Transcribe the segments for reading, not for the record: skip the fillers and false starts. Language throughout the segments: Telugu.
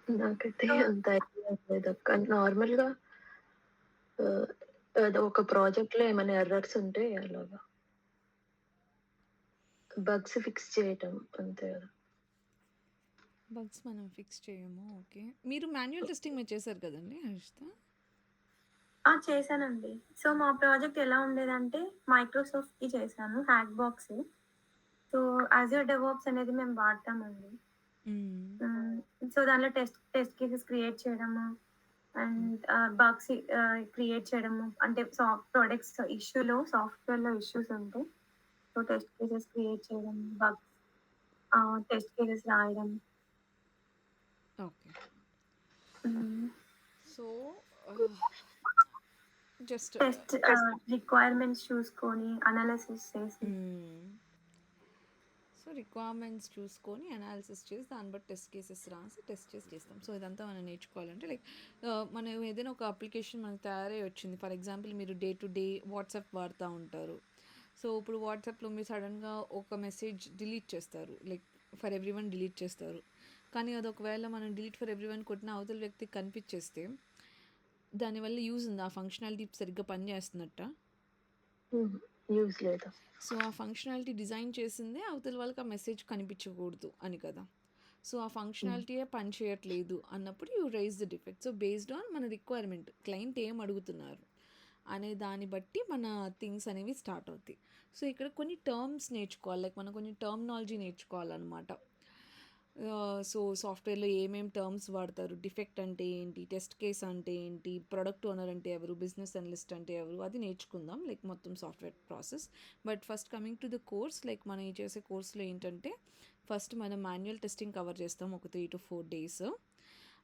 నాకైతే అంత ఐడియా లేదక్క. నార్మల్‌గా ఆహ్, ఏదో ఒక ప్రాజెక్ట్‌లో ఏమైనా ఎర్రర్స్ ఉంటే అలాగా బగ్స్ ఫిక్స్ చేయటం అంతే గదా! బగ్స్ మనం ఫిక్స్ చేయము. ఓకే. మీరు మాన్యువల్ టెస్టింగ్ మీరు చేశారు కదండీ హర్షిత? చేశానండి. సో, మా ప్రాజెక్ట్ ఎలా ఉండేదంటే మైక్రోసాఫ్ట్‌కి చేశాను. హ్యాక్‌బాక్స్. సో, అజూర్ డెవాప్స్ అనేది మేము వాడతామండి. హ్మ్. హ్మ్. సో, దానిలో టెస్ట్ టెస్ట్ కేసెస్ క్రియేట్ చేయడము హ్మ్. అండ్ బగ్స్ క్రియేట్ చేయడము. అంటే ప్రొడక్ట్స్ సాఫ్ట్‌వేర్‌లో ఇష్యూస్ ఉంటే సో, టెస్ట్ కేసెస్ క్రియేట్ చేయడం, టెస్ట్ కేసెస్ రాయడం. ఓకే. హ్మ్. సో, ఆహ్, జస్ట్ టెస్ట్ రిక్వైర్మెంట్స్ చూసుకొని అనాలిసిస్ చేసి హ్మ్. సో, రిక్వైర్మెంట్స్ చూసుకొని అనాలిసిస్ చేసి దాన్ని బట్టి టెస్ట్ కేసెస్ రాసి టెస్ట్ చేసి చేస్తాం. సో, ఇదంతా మనం నేర్చుకోవాలంటే లైక్ మనం ఏదైనా ఒక అప్లికేషన్ మనకు తయారై వచ్చింది. ఫర్ ఎగ్జాంపుల్ మీరు డే టు డే వాట్సాప్ వాడుతా ఉంటారు. సో, ఇప్పుడు వాట్సాప్‌లో మీరు సడెన్‌గా ఒక మెసేజ్ డిలీట్ చేస్తారు. లైక్ ఫర్ ఎవ్రీవన్ డిలీట్ చేస్తారు. కానీ అది ఒకవేళ మనం డిలీట్ ఫర్ ఎవ్రీవన్ కొట్టిన అవతల వ్యక్తికి కనిపించేస్తే దానివల్ల యూజ్ ఉందా? ఆ ఫంక్షనాలిటీ సరిగ్గా పనిచేస్తున్నట్టా? హుహు. యూజ్ లేదా? సో, ఆ ఫంక్షనాలిటీ డిజైన్ చేసిందే అవతల వాళ్ళకి ఆ మెసేజ్ కనిపించకూడదు అని కదా! సో, ఆ హ్మ్. ఫంక్షనాలిటీయే పని చేయట్లేదు అన్నప్పుడు you raise the defect. So, based on మన రిక్వైర్మెంట్ క్లయింట్ ఏం అడుగుతున్నారు అనే దాన్ని బట్టి మన థింగ్స్ అనేవి స్టార్ట్ అవుతాయి. సో, ఇక్కడ కొన్ని టర్మ్స్ నేర్చుకోవాలి. లైక్ మనం కొంచెం టర్మినాలజీ నేర్చుకోవాలన్నమాట. సో, సాఫ్ట్‌వేర్‌లో ఏమేం టర్మ్స్ వాడతారు? డిఫెక్ట్ అంటే ఏంటి? టెస్ట్ కేస్ అంటే ఏంటి? ప్రొడక్ట్ ఓనర్ అంటే ఎవరు? బిజినెస్ అనలిస్ట్ అంటే ఎవరు? అది నేర్చుకుందాం. లైక్ మొత్తం software process. But first coming to the course like మనం ఈ చేసే కోర్స్‌లో ఏంటంటే ఫస్ట్ మనం మాన్యువల్ టెస్టింగ్ కవర్ చేస్తాం ఒక 3-4 డేస్.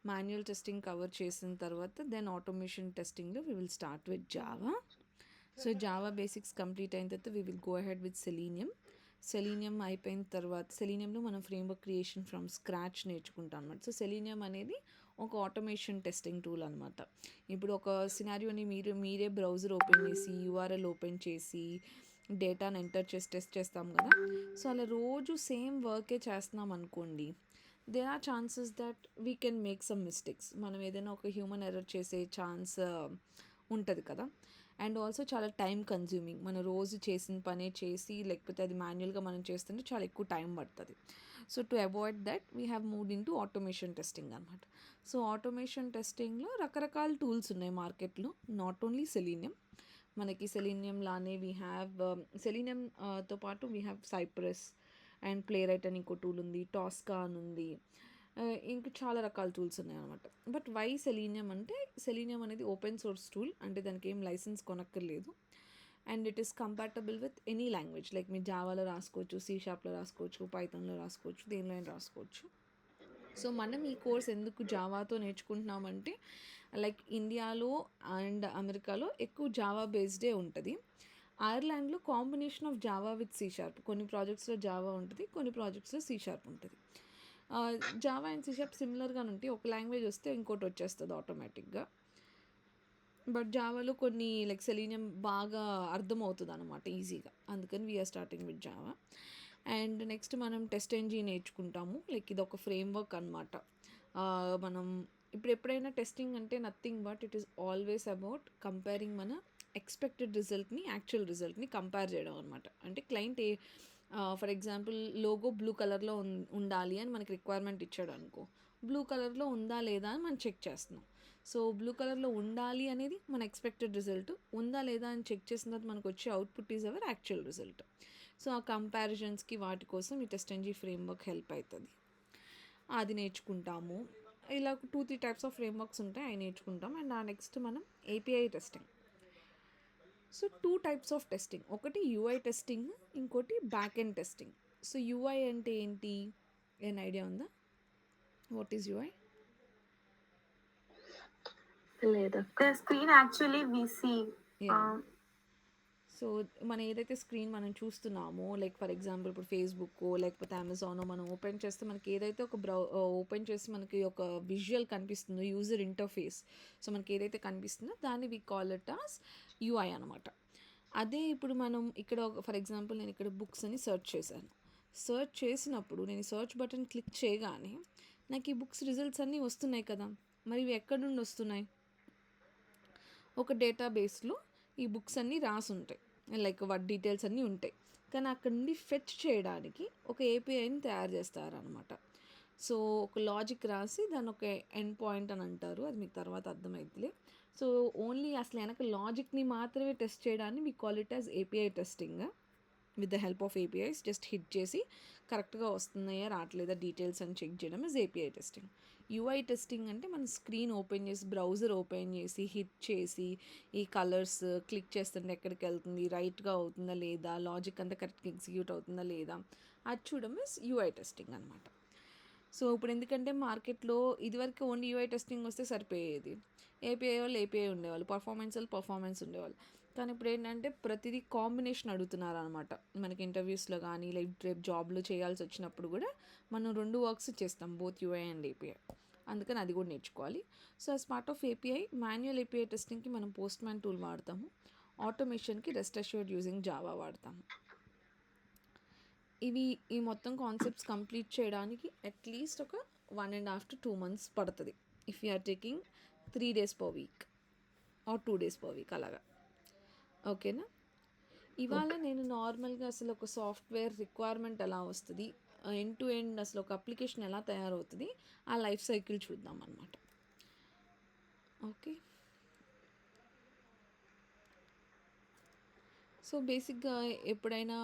మాన్యువల్ టెస్టింగ్ కవర్ చేసిన తర్వాత దెన్ ఆటోమేషన్ టెస్టింగ్‌లో we will start with Java. So, Java basics complete అయిన తర్వాత we will go ahead with selenium. Selenium అయిపోయిన తర్వాత సెలీనియంలో మనం ఫ్రేమ్వర్క్ క్రియేషన్ ఫ్రమ్ స్క్రాచ్ నేర్చుకుంటాం అనమాట. సో, సెలీనియం అనేది ఒక ఆటోమేషన్ టెస్టింగ్ టూల్ అనమాట. ఇప్పుడు ఒక సినారియోని మీరే బ్రౌజర్ ఓపెన్ చేసి యూఆర్ఎల్ ఓపెన్ చేసి డేటాను ఎంటర్ చేసి టెస్ట్ చేస్తాం కదా! సో, అలా రోజు సేమ్ వర్కే చేస్తున్నాం అనుకోండి, there are chances that we can make some mistakes. మనం ఏదైనా ఒక హ్యూమన్ ఎర్రర్ చేసే ఛాన్స్ ఉంటుంది కదా! అండ్ ఆల్సో చాలా టైం కన్జ్యూమింగ్. మనం రోజు చేసిన పనే చేసి లేకపోతే అది మాన్యువల్గా మనం చేస్తుంటే చాలా ఎక్కువ టైం పడుతుంది. So to avoid that we have moved in to automation testing అనమాట. సో ఆటోమేషన్ టెస్టింగ్లో రకరకాల టూల్స్ ఉన్నాయి మార్కెట్లో, నాట్ ఓన్లీ సెలీనియం. మనకి సెలీనియం లానే వీ హ్యావ్ సెలీనియంతో పాటు we have Cypress and Playwright అని ఇంకో టూల్ ఉంది, టాస్కా అని ఉంది. ఇంకా చాలా రకాల టూల్స్ ఉన్నాయన్నమాట. బట్ వై సెలీనియం అంటే సెలీనియం అనేది ఓపెన్ సోర్స్ టూల్, అంటే దానికి ఏం లైసెన్స్ కొనక్కర్లేదు. And it is compatible with any language. Like మీరు జావాలో రాసుకోవచ్చు, సి షార్ప్లో రాసుకోవచ్చు, పైథాన్లో రాసుకోవచ్చు, దేనిలో అయినా రాసుకోవచ్చు. సో మనం ఈ కోర్స్ ఎందుకు జావాతో నేర్చుకుంటున్నామంటే లైక్ ఇండియాలో అండ్ అమెరికాలో ఎక్కువ జావా బేస్డే ఉంటుంది. ఐర్లాండ్లో combination of Java with C sharp. కొన్ని ప్రాజెక్ట్స్లో జావా ఉంటుంది, కొన్ని ప్రాజెక్ట్స్లో సి షార్ప్ ఉంటుంది. జావా అండ్ సి షార్ప్ సిమిలర్గానే ఉంటాయి. ఒక లాంగ్వేజ్ వస్తే ఇంకోటి వచ్చేస్తుంది ఆటోమేటిక్గా. బట్ జావాలో కొన్ని లైక్ సెలీనియం బాగా అర్థమవుతుంది అనమాట ఈజీగా. అందుకని we are starting with Java. And next మనం టెస్ట్ ఎంజిన్ నేర్చుకుంటాము. లైక్ ఇది ఒక ఫ్రేమ్వర్క్ అనమాట. మనం ఇప్పుడు ఎప్పుడైనా టెస్టింగ్ అంటే nothing but it is always about comparing మన ఎక్స్పెక్టెడ్ రిజల్ట్ని యాక్చువల్ రిజల్ట్ని కంపేర్ చేయడం అనమాట. అంటే client for example logo blue కలర్లో ఉండాలి అని మనకి రిక్వైర్మెంట్ ఇచ్చాడు అనుకో, బ్లూ కలర్లో ఉందా లేదా అని మనం చెక్ చేస్తున్నాం. సో బ్లూ కలర్లో ఉండాలి అనేది మన ఎక్స్పెక్టెడ్ రిజల్ట్, ఉందా లేదా అని చెక్ చేసిన తర్వాత మనకు వచ్చే output is our actual result. So ఆ కంపారిజన్స్కి వాటి కోసం ఈ టెస్ట్ ఎంజీ ఫ్రేమ్వర్క్ హెల్ప్ అవుతుంది. అది నేర్చుకుంటాము. ఇలా 2-3 టైప్స్ ఆఫ్ ఫ్రేమ్వర్క్స్ ఉంటాయి, అవి నేర్చుకుంటాం. అండ్ ఆ నెక్స్ట్ మనం API testing. So 2 types of testing, ఒకటి యూఐ టెస్టింగ్, ఇంకోటి back end testing. So UI అంటే ఏంటి, ఏం ఐడియా ఉందా? What is UI? లేదక్క. The screen actually we see. Yeah. Uh, so మనం ఏదైతే స్క్రీన్ మనం చూస్తున్నామో లైక్ ఫర్ ఎగ్జాంపుల్ ఇప్పుడు ఫేస్బుక్ లేకపోతే అమెజాన్ మనం ఓపెన్ చేస్తే మనకి ఏదైతే ఒక ఓపెన్ చేసి మనకి ఒక విజువల్ కనిపిస్తుందో యూజర్ ఇంటర్ఫేస్, సో మనకి ఏదైతే కనిపిస్తుందో దాన్ని we call it as UI అనమాట. అదే ఇప్పుడు మనం ఇక్కడ ఫర్ ఎగ్జాంపుల్ నేను ఇక్కడ బుక్స్ అని సెర్చ్ చేశాను. సెర్చ్ చేసినప్పుడు నేను సెర్చ్ బటన్ క్లిక్ చేయగానే నాకు ఈ బుక్స్ రిజల్ట్స్ అన్నీ వస్తున్నాయి కదా, మరి ఇవి ఎక్కడి నుండి వస్తున్నాయి? ఒక డేటాబేస్లో ఈ బుక్స్ అన్నీ రాసి ఉంటాయి, లైక్ వాటి డీటెయిల్స్ అన్నీ ఉంటాయి. కానీ అక్కడ నుండి ఫెచ్ చేయడానికి ఒక ఏపీఐని తయారు చేస్తారనమాట. సో ఒక లాజిక్ రాసి దాన్ని ఒక ఎండ్ పాయింట్ అని అంటారు, అది మీకు తర్వాత అర్థమవుతుంది. సో ఓన్లీ అసలు వెనక లాజిక్ని మాత్రమే టెస్ట్ చేయడాన్ని we call it as API testing. With the help of APIs just hit చేసి కరెక్ట్గా వస్తున్నాయా రావట్లేదా డీటెయిల్స్ అని చెక్ చేయడం is API testing. UI testing అంటే మన స్క్రీన్ ఓపెన్ చేసి బ్రౌజర్ ఓపెన్ చేసి హిట్ చేసి ఈ కలర్స్ క్లిక్ చేస్తుంటే ఎక్కడికి వెళ్తుంది, రైట్గా అవుతుందా లేదా, లాజిక్ అంతా కరెక్ట్గా ఎగ్జిక్యూట్ అవుతుందా లేదా, అది చూడడం ఇస్ యూఐ టెస్టింగ్ అనమాట. సో ఇప్పుడు ఎందుకంటే మార్కెట్లో ఇదివరకు ఓన్లీ యూఐ టెస్టింగ్ వస్తే సరిపోయేది, ఏపీఐ వాళ్ళు ఏపీఐ ఉండేవాళ్ళు, పర్ఫార్మెన్స్ వాళ్ళు పర్ఫార్మెన్స్ ఉండేవాళ్ళు. కానీ ఇప్పుడు ఏంటంటే ప్రతిదీ కాంబినేషన్ అడుగుతున్నారు అనమాట. మనకి ఇంటర్వ్యూస్లో కానీ రేపు జాబ్లో చేయాల్సి వచ్చినప్పుడు కూడా మనం 2 వర్క్స్ చేస్తాం, బోత్ యూఐ అండ్ ఏపీఐ. అందుకని అది కూడా నేర్చుకోవాలి. So as part of API, manual API టెస్టింగ్కి మనం పోస్ట్ మ్యాన్ టూల్ వాడతాము, ఆటోమేషన్కి రెస్ట్ అష్యూర్డ్ యూజింగ్ జావా వాడతాము. ఈ మొత్తం కాన్సెప్ట్స్ కంప్లీట్ చేయడానికి అట్లీస్ట్ ఒక 1.5 to 2 months పడుతుంది if you are taking 3 days per week or 2 days per week అలాగా. ఓకేనా? ఇవాళ నేను నార్మల్గా అసలు ఒక సాఫ్ట్వేర్ రిక్వైర్మెంట్ ఎలా వస్తుంది, ఎండ్ టు ఎండ్ అసలు ఒక అప్లికేషన్ ఎలా తయారవుతుంది, ఆ లైఫ్ సైకిల్ చూద్దాం అన్నమాట. ఓకే, సో బేసిక్గా ఎప్పుడైనా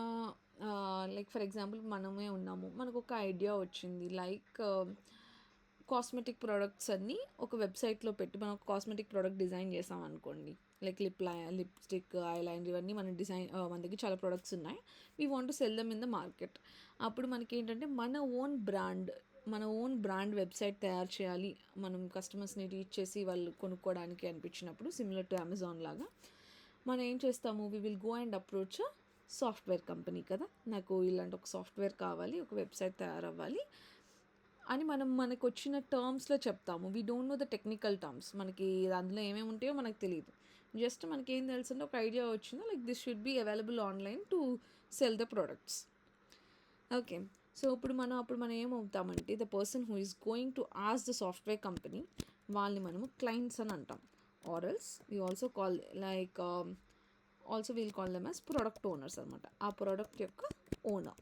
లైక్ ఫర్ ఎగ్జాంపుల్ మనమే ఉన్నాము, మనకు ఒక ఐడియా వచ్చింది, లైక్ కాస్మెటిక్ ప్రోడక్ట్స్ అన్నీ ఒక వెబ్సైట్లో పెట్టి మనం ఒక కాస్మెటిక్ ప్రోడక్ట్ డిజైన్ చేసాం అనుకోండి, లైక్ లిప్స్టిక్, ఐలైనర్, ఇవన్నీ మన మన దగ్గర చాలా ప్రోడక్ట్స్ ఉన్నాయి, we want to cell them in the market. అప్పుడు మనకి ఏంటంటే మన ఓన్ బ్రాండ్ వెబ్సైట్ తయారు చేయాలి, మనం కస్టమర్స్ని రీచ్ చేసి వాళ్ళు కొనుక్కోవడానికి అనిపించినప్పుడు, సిమిలర్ టు అమెజాన్ లాగా మనం ఏం చేస్తాము, we will go and approach software company కదా, నాకు ఇలాంటి ఒక సాఫ్ట్వేర్ కావాలి, ఒక వెబ్సైట్ తయారవ్వాలి అని మనకు వచ్చిన టర్మ్స్లో చెప్తాము. We don't know the technical terms, మనకి అందులో ఏమేమి ఉంటాయో మనకు తెలియదు, జస్ట్ మనకి ఏం తెలుసు ఒక ఐడియా వచ్చిందో like this should be available online to sell the products. Okay, so అప్పుడు మనం ఏమవుతామంటే the person who is going to ask the software company, వాళ్ళని మనము క్లయింట్స్ అని అంటాం, or else we also call like also we'll call them as product owners అనమాట. ఆ ప్రోడక్ట్ యొక్క ఓనర్,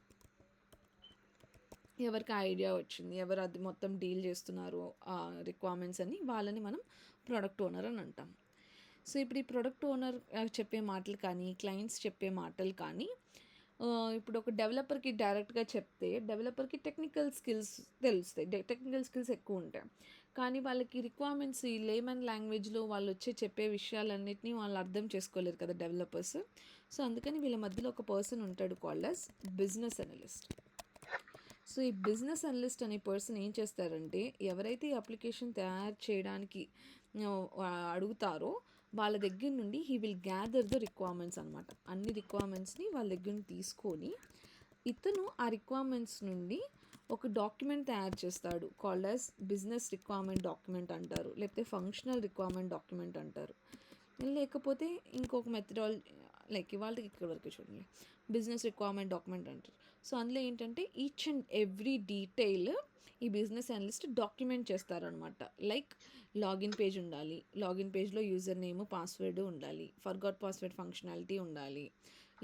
ఎవరికి ఐడియా వచ్చింది, ఎవరు అది మొత్తం డీల్ చేస్తున్నారు ఆ రిక్వైర్మెంట్స్ అని, వాళ్ళని మనం ప్రొడక్ట్ ఓనర్ అని అంటాం. సో ఇప్పుడు ఈ ప్రొడక్ట్ ఓనర్ చెప్పే మాటలు కానీ, క్లయింట్స్ చెప్పే మాటలు కానీ, ఇప్పుడు ఒక డెవలపర్కి డైరెక్ట్గా చెప్తే డెవలపర్కి టెక్నికల్ స్కిల్స్ తెలుస్తాయి, టెక్నికల్ స్కిల్స్ ఎక్కువ ఉంటాయి. కానీ వాళ్ళకి రిక్వైర్మెంట్స్ ఈ లేమన్ లాంగ్వేజ్లో వాళ్ళు చెప్పే విషయాలన్నిటినీ వాళ్ళు అర్థం చేసుకోలేరు కదా డెవలపర్స్. సో అందుకని వీళ్ళ మధ్యలో ఒక పర్సన్ ఉంటాడు called as business analyst. So ఈ బిజినెస్ అనలిస్ట్ అనే పర్సన్ ఏం చేస్తారంటే, ఎవరైతే ఈ అప్లికేషన్ తయారు చేయడానికి అడుగుతారో వాళ్ళ దగ్గర నుండి he will gather the requirements అనమాట. అన్ని రిక్వైర్మెంట్స్ని వాళ్ళ దగ్గర నుండి తీసుకొని ఇతను ఆ రిక్వైర్మెంట్స్ నుండి ఒక డాక్యుమెంట్ తయారు చేస్తాడు, called as business requirement document అంటారు, లేకపోతే ఫంక్షనల్ రిక్వైర్మెంట్ డాక్యుమెంట్ అంటారు, లేకపోతే ఇంకొక మెథడాలజీ లైక్ ఇవాళకి ఇక్కడ వరకు చూడండి బిజినెస్ రిక్వైర్మెంట్ డాక్యుమెంట్ అంటారు. సో అందులో ఏంటంటే ఈచ్ అండ్ ఎవ్రీ డీటెయిల్ ఈ బిజినెస్ అనలిస్ట్ డాక్యుమెంట్ చేస్తారనమాట. లైక్ లాగిన్ పేజ్ ఉండాలి, లాగిన్ పేజ్లో యూజర్ నేమ్ పాస్వర్డ్ ఉండాలి, ఫర్గాట్ పాస్వర్డ్ ఫంక్షనాలిటీ ఉండాలి,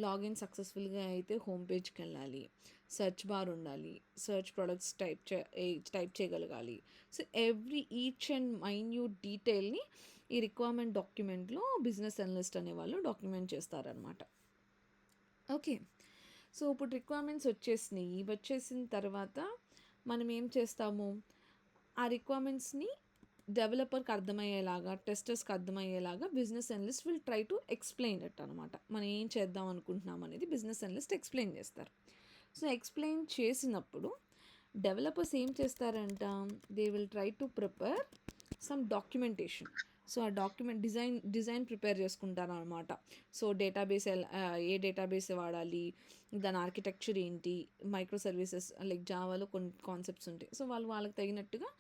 లాగిన్ సక్సెస్ఫుల్గా అయితే హోమ్ పేజ్కి వెళ్ళాలి, సెర్చ్ బార్ ఉండాలి, సెర్చ్ ప్రొడక్ట్స్ టైప్ చేయగలగాలి. సో ఈచ్ అండ్ మైన్యూట్ డీటెయిల్ని ఈ రిక్వైర్మెంట్ డాక్యుమెంట్లో బిజినెస్ అనలిస్ట్ అనేవాళ్ళు డాక్యుమెంట్ చేస్తారనమాట. ఓకే, సో ఇప్పుడు రిక్వైర్మెంట్స్ వచ్చేసిన తర్వాత మనం ఏం చేస్తాము, ఆ రిక్వైర్మెంట్స్ని డెవలపర్కి అర్థమయ్యేలాగా, టెస్టర్స్కి అర్థమయ్యేలాగా business analyst will try to explain it అనమాట. మనం ఏం చేద్దాం అనుకుంటున్నాం అనేది బిజినెస్ అనలిస్ట్ ఎక్స్ప్లెయిన్ చేస్తారు. సో ఎక్స్ప్లెయిన్ చేసినప్పుడు డెవలపర్స్ ఏం చేస్తారంట, they will try to prepare some documentation. So ఆ డాక్యుమెంట్ డిజైన్ ప్రిపేర్ చేసుకుంటారు అనమాట. సో డేటాబేస్ ఏ డేటాబేస్ వాడాలి, దాని ఆర్కిటెక్చర్ ఏంటి, మైక్రో సర్వీసెస్ లైక్ జావాలో కొన్ని కాన్సెప్ట్స్ ఉంటాయి. సో వాళ్ళకి తగినట్టుగా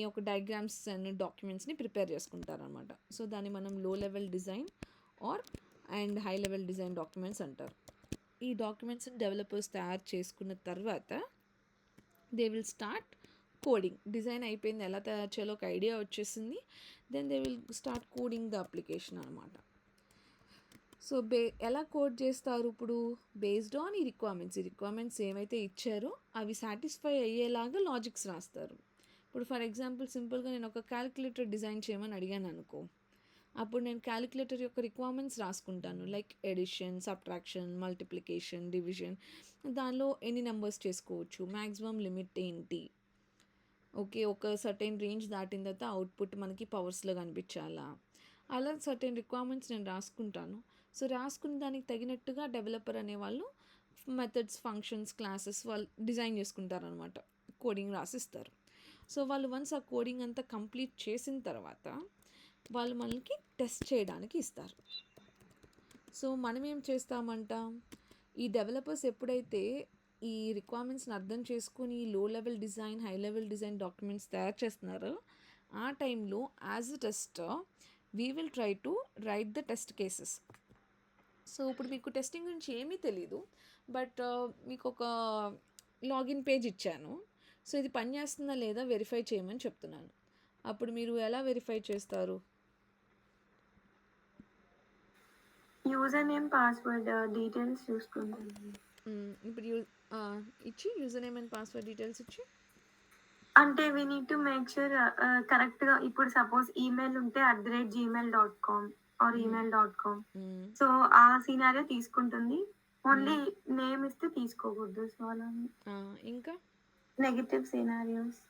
ఒక డయాగ్రామ్స్ అండ్ డాక్యుమెంట్స్ని ప్రిపేర్ చేసుకుంటారు అనమాట. సో దాన్ని మనం low level design and high level design documents అంటారు. ఈ డాక్యుమెంట్స్ని డెవలపర్స్ తయారు చేసుకున్న తర్వాత they will start coding. Design అయిపోయింది, ఎలా తయారు చేయాలో ఒక ఐడియా వచ్చేసింది. Then they will start coding the application అనమాట. సో ఎలా కోడ్ చేస్తారు ఇప్పుడు? బేస్డ్ ఆన్ ఈ రిక్వైర్మెంట్స్ ఏవైతే ఇచ్చారో అవి సాటిస్ఫై అయ్యేలాగా లాజిక్స్ రాస్తారు. ఇప్పుడు ఫర్ ఎగ్జాంపుల్ సింపుల్గా నేను ఒక క్యాలిక్యులేటర్ డిజైన్ చేయమని అడిగాను అనుకో, అప్పుడు నేను క్యాలిక్యులేటర్ యొక్క రిక్వైర్మెంట్స్ రాసుకుంటాను. Like addition, subtraction, multiplication, division, దానిలో ఎన్ని నెంబర్స్ చేసుకోవచ్చు, మ్యాక్సిమం లిమిట్ ఏంటి, ఓకే ఒక సర్టెన్ రేంజ్ దాటిన తర్వాత అవుట్పుట్ మనకి పవర్స్లో కనిపించాలా, అలా సర్టెన్ రిక్వైర్మెంట్స్ నేను రాసుకుంటాను. సో రాసుకున్న దానికి తగినట్టుగా డెవలపర్ అనేవాళ్ళు మెథడ్స్, ఫంక్షన్స్, క్లాసెస్ వాళ్ళు డిజైన్ చేసుకుంటారనమాట, కోడింగ్ రాసిస్తారు. సో వాళ్ళు వన్స్ ఆ కోడింగ్ అంతా కంప్లీట్ చేసిన తర్వాత వాళ్ళు మనకి టెస్ట్ చేయడానికి ఇస్తారు. సో మనం ఏం చేస్తామంట, ఈ డెవలపర్స్ ఎప్పుడైతే ఈ రిక్వైర్మెంట్స్ని అర్థం చేసుకొని లో level design, high level design documents తయారు చేస్తున్నారో ఆ టైంలో as a tester we will try to right the test cases. So ఇప్పుడు మీకు టెస్టింగ్ గురించి ఏమీ తెలీదు, బట్ మీకు ఒక లాగిన్ పేజ్ ఇచ్చాను. సో ఇది పనిచేస్తుందా లేదా వెరిఫై చేయమని చెప్తున్నాను. అప్పుడు మీరు ఎలా వెరిఫై చేస్తారు? యూజర్ నేమ్, పాస్వర్డ్ డీటెయిల్స్ చూసుకుంటాను. ఇప్పుడు ఇచ్చి user name and password details ఇచ్చి, అంటే we need to make sure కరెక్ట్గా. ఇప్పుడు సపోజ్ ఈమెయిల్ ఉంటే @gmail.com ఆర్ email.com. సో ఆ సినారియో తీసుకుంటుంది. ఓన్లీ నేమ్ ఇస్తే తీసుకోకూడదు. సో అలా ఇంకా negative scenarios,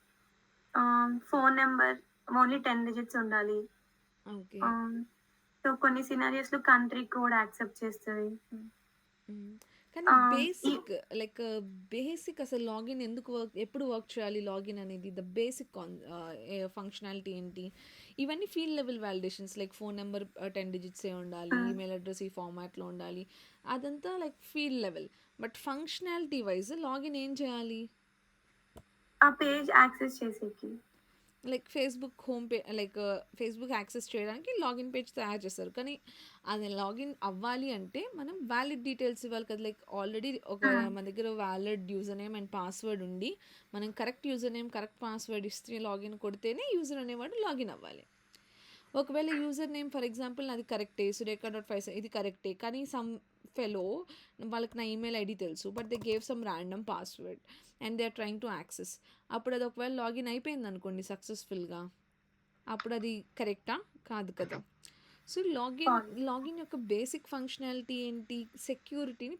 phone number only 10 digits ఉండాలి. ఓకే. సో కొన్ని సినారియోస్ లో కంట్రీ కోడ్ యాక్సెప్ట్ చేస్తుంది. కానీ బేసిక్ అసలు లాగిన్ ఎప్పుడు వర్క్ చేయాలి, లాగిన్ అనేది ద బేసిక్ ఫంక్షనాలిటీ ఏంటి, ఇవన్నీ field level validations. Like phone number 10 digits ఉండాలి, ఈమెయిల్ అడ్రస్ ఈ ఫార్మాట్లో ఉండాలి, అదంతా like field level. But functionality wise login ఏం చేయాలి? ఆ పేజ్ యాక్సెస్ చేసేకి లైక్ ఫేస్బుక్ ఫేస్బుక్ యాక్సెస్ చేయడానికి లాగిన్ పేజ్ తయారు చేస్తారు. కానీ అది లాగిన్ అవ్వాలి అంటే మనం వ్యాలిడ్ డీటెయిల్స్ ఇవ్వాలి కదా. లైక్ ఆల్రెడీ మన దగ్గర valid user name and password ఉండి మనం correct user name, correct password ఇస్తే లాగిన్ కొడితేనే యూజర్ అనేవాడు లాగిన్ అవ్వాలి. ఒకవేళ యూజర్ నేమ్ ఫర్ ఎగ్జాంపుల్ నాది కరెక్టే, సురేఖ.5 ఇది కరెక్టే, కానీ సమ్ ఫెలో వాళ్ళకి నా ఈమెయిల్ ఐడి తెలుసు, but they gave some random password and they are trying to access. అప్పుడు అది ఒకవేళ లాగిన్ అయిపోయింది అనుకోండి సక్సెస్ఫుల్గా, అప్పుడు అది కరెక్టా? కాదు కదా. సో లాగిన్ యొక్క బేసిక్ ఫంక్షనాలిటీ ఏంటి? సెక్యూరిటీని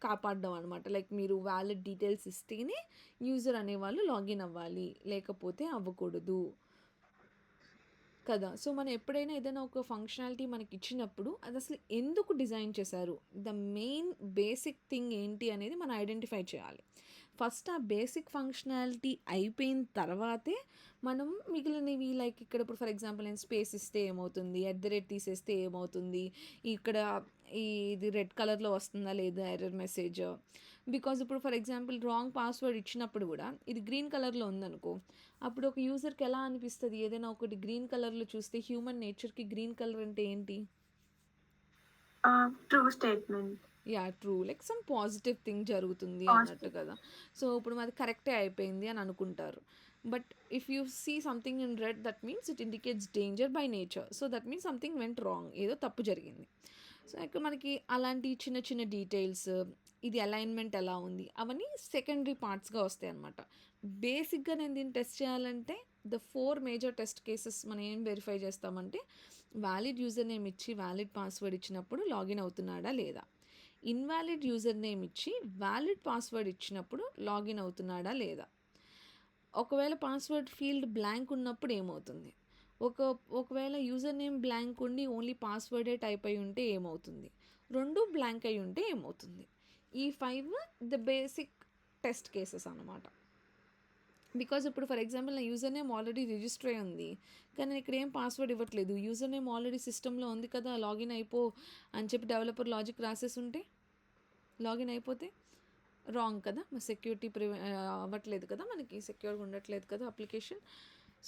కాపాడడం అనమాట. లైక్ మీరు వ్యాలిడ్ డీటెయిల్స్ ఇస్తేనే యూజర్ అనేవాళ్ళు లాగిన్ అవ్వాలి, లేకపోతే అవ్వకూడదు కదా. సో మనం ఎప్పుడైనా ఏదైనా ఒక ఫంక్షనాలిటీ మనకి ఇచ్చినప్పుడు అది అసలు ఎందుకు డిజైన్ చేశారు, ద మెయిన్ బేసిక్ థింగ్ ఏంటి అనేది మనం ఐడెంటిఫై చేయాలి. ఫస్ట్ ఆ బేసిక్ ఫంక్షనాలిటీ అయిపోయిన తర్వాతే మనం మిగిలినవి, లైక్ ఇక్కడ ఇప్పుడు ఫర్ ఎగ్జాంపుల్ నేను స్పేస్ ఇస్తే ఏమవుతుంది, తీసేస్తే ఏమవుతుంది, ఇక్కడ ఇది రెడ్ కలర్లో వస్తుందా లేదా ఎర్రర్ మెసేజ్. బికాజ్ ఇప్పుడు ఫర్ ఎగ్జాంపుల్ రాంగ్ పాస్వర్డ్ ఇచ్చినప్పుడు కూడా ఇది గ్రీన్ కలర్లో ఉందనుకో, అప్పుడు ఒక యూజర్కి ఎలా అనిపిస్తుంది, ఏదైనా ఒకటి గ్రీన్ కలర్లో చూస్తే హ్యూమన్ నేచర్కి గ్రీన్ కలర్ అంటే ఏంటి? True statement. True, like some positive thing జరుగుతుంది అన్నట్టు కదా. సో ఇప్పుడు మాది కరెక్టే అయిపోయింది అని అనుకుంటారు. But if you see something in red, that means it indicates danger by nature. So that means something went wrong, ఏదో తప్పు జరిగింది. సో ఇక్కడ మనకి అలాంటి చిన్న చిన్న డీటెయిల్స్, ఇది అలైన్మెంట్ ఎలా ఉంది, అవన్నీ సెకండరీ పార్ట్స్గా వస్తాయి అన్నమాట. బేసిక్గా నేను దీన్ని టెస్ట్ చేయాలంటే ద 4 మేజర్ టెస్ట్ కేసెస్ మనం ఏం వెరిఫై చేస్తామంటే, వ్యాలిడ్ యూజర్ నేమ్ ఇచ్చి వ్యాలిడ్ పాస్వర్డ్ ఇచ్చినప్పుడు లాగిన్ అవుతున్నాడా లేదా, ఇన్వాలిడ్ యూజర్ నేమ్ ఇచ్చి వ్యాలిడ్ పాస్వర్డ్ ఇచ్చినప్పుడు లాగిన్ అవుతున్నాడా లేదా, ఒకవేళ పాస్వర్డ్ ఫీల్డ్ బ్లాంక్ ఉన్నప్పుడు ఏమవుతుంది, ఒకవేళ యూజర్ నేమ్ బ్లాంక్ ఉండి ఓన్లీ పాస్వర్డే టైప్ అయి ఉంటే ఏమవుతుంది, 2 బ్లాంక్ అయి ఉంటే ఏమవుతుంది. ఈ 5 ద బేసిక్ టెస్ట్ కేసెస్ అన్నమాట. బికాజ్ ఇప్పుడు ఫర్ ఎగ్జాంపుల్ నా యూజర్ నేమ్ ఆల్రెడీ రిజిస్టర్ అయి ఉంది, కానీ నేను ఇక్కడ ఏం పాస్వర్డ్ ఇవ్వట్లేదు, యూజర్ నేమ్ ఆల్రెడీ సిస్టంలో ఉంది కదా, లాగిన్ అయిపో అని చెప్పి డెవలపర్ లాజిక్ రాసేసి ఉంటే లాగిన్ అయిపోతే రాంగ్ కదా, మరి సెక్యూరిటీ అవ్వట్లేదు కదా, మనకి సెక్యూర్గా ఉండట్లేదు కదా అప్లికేషన్.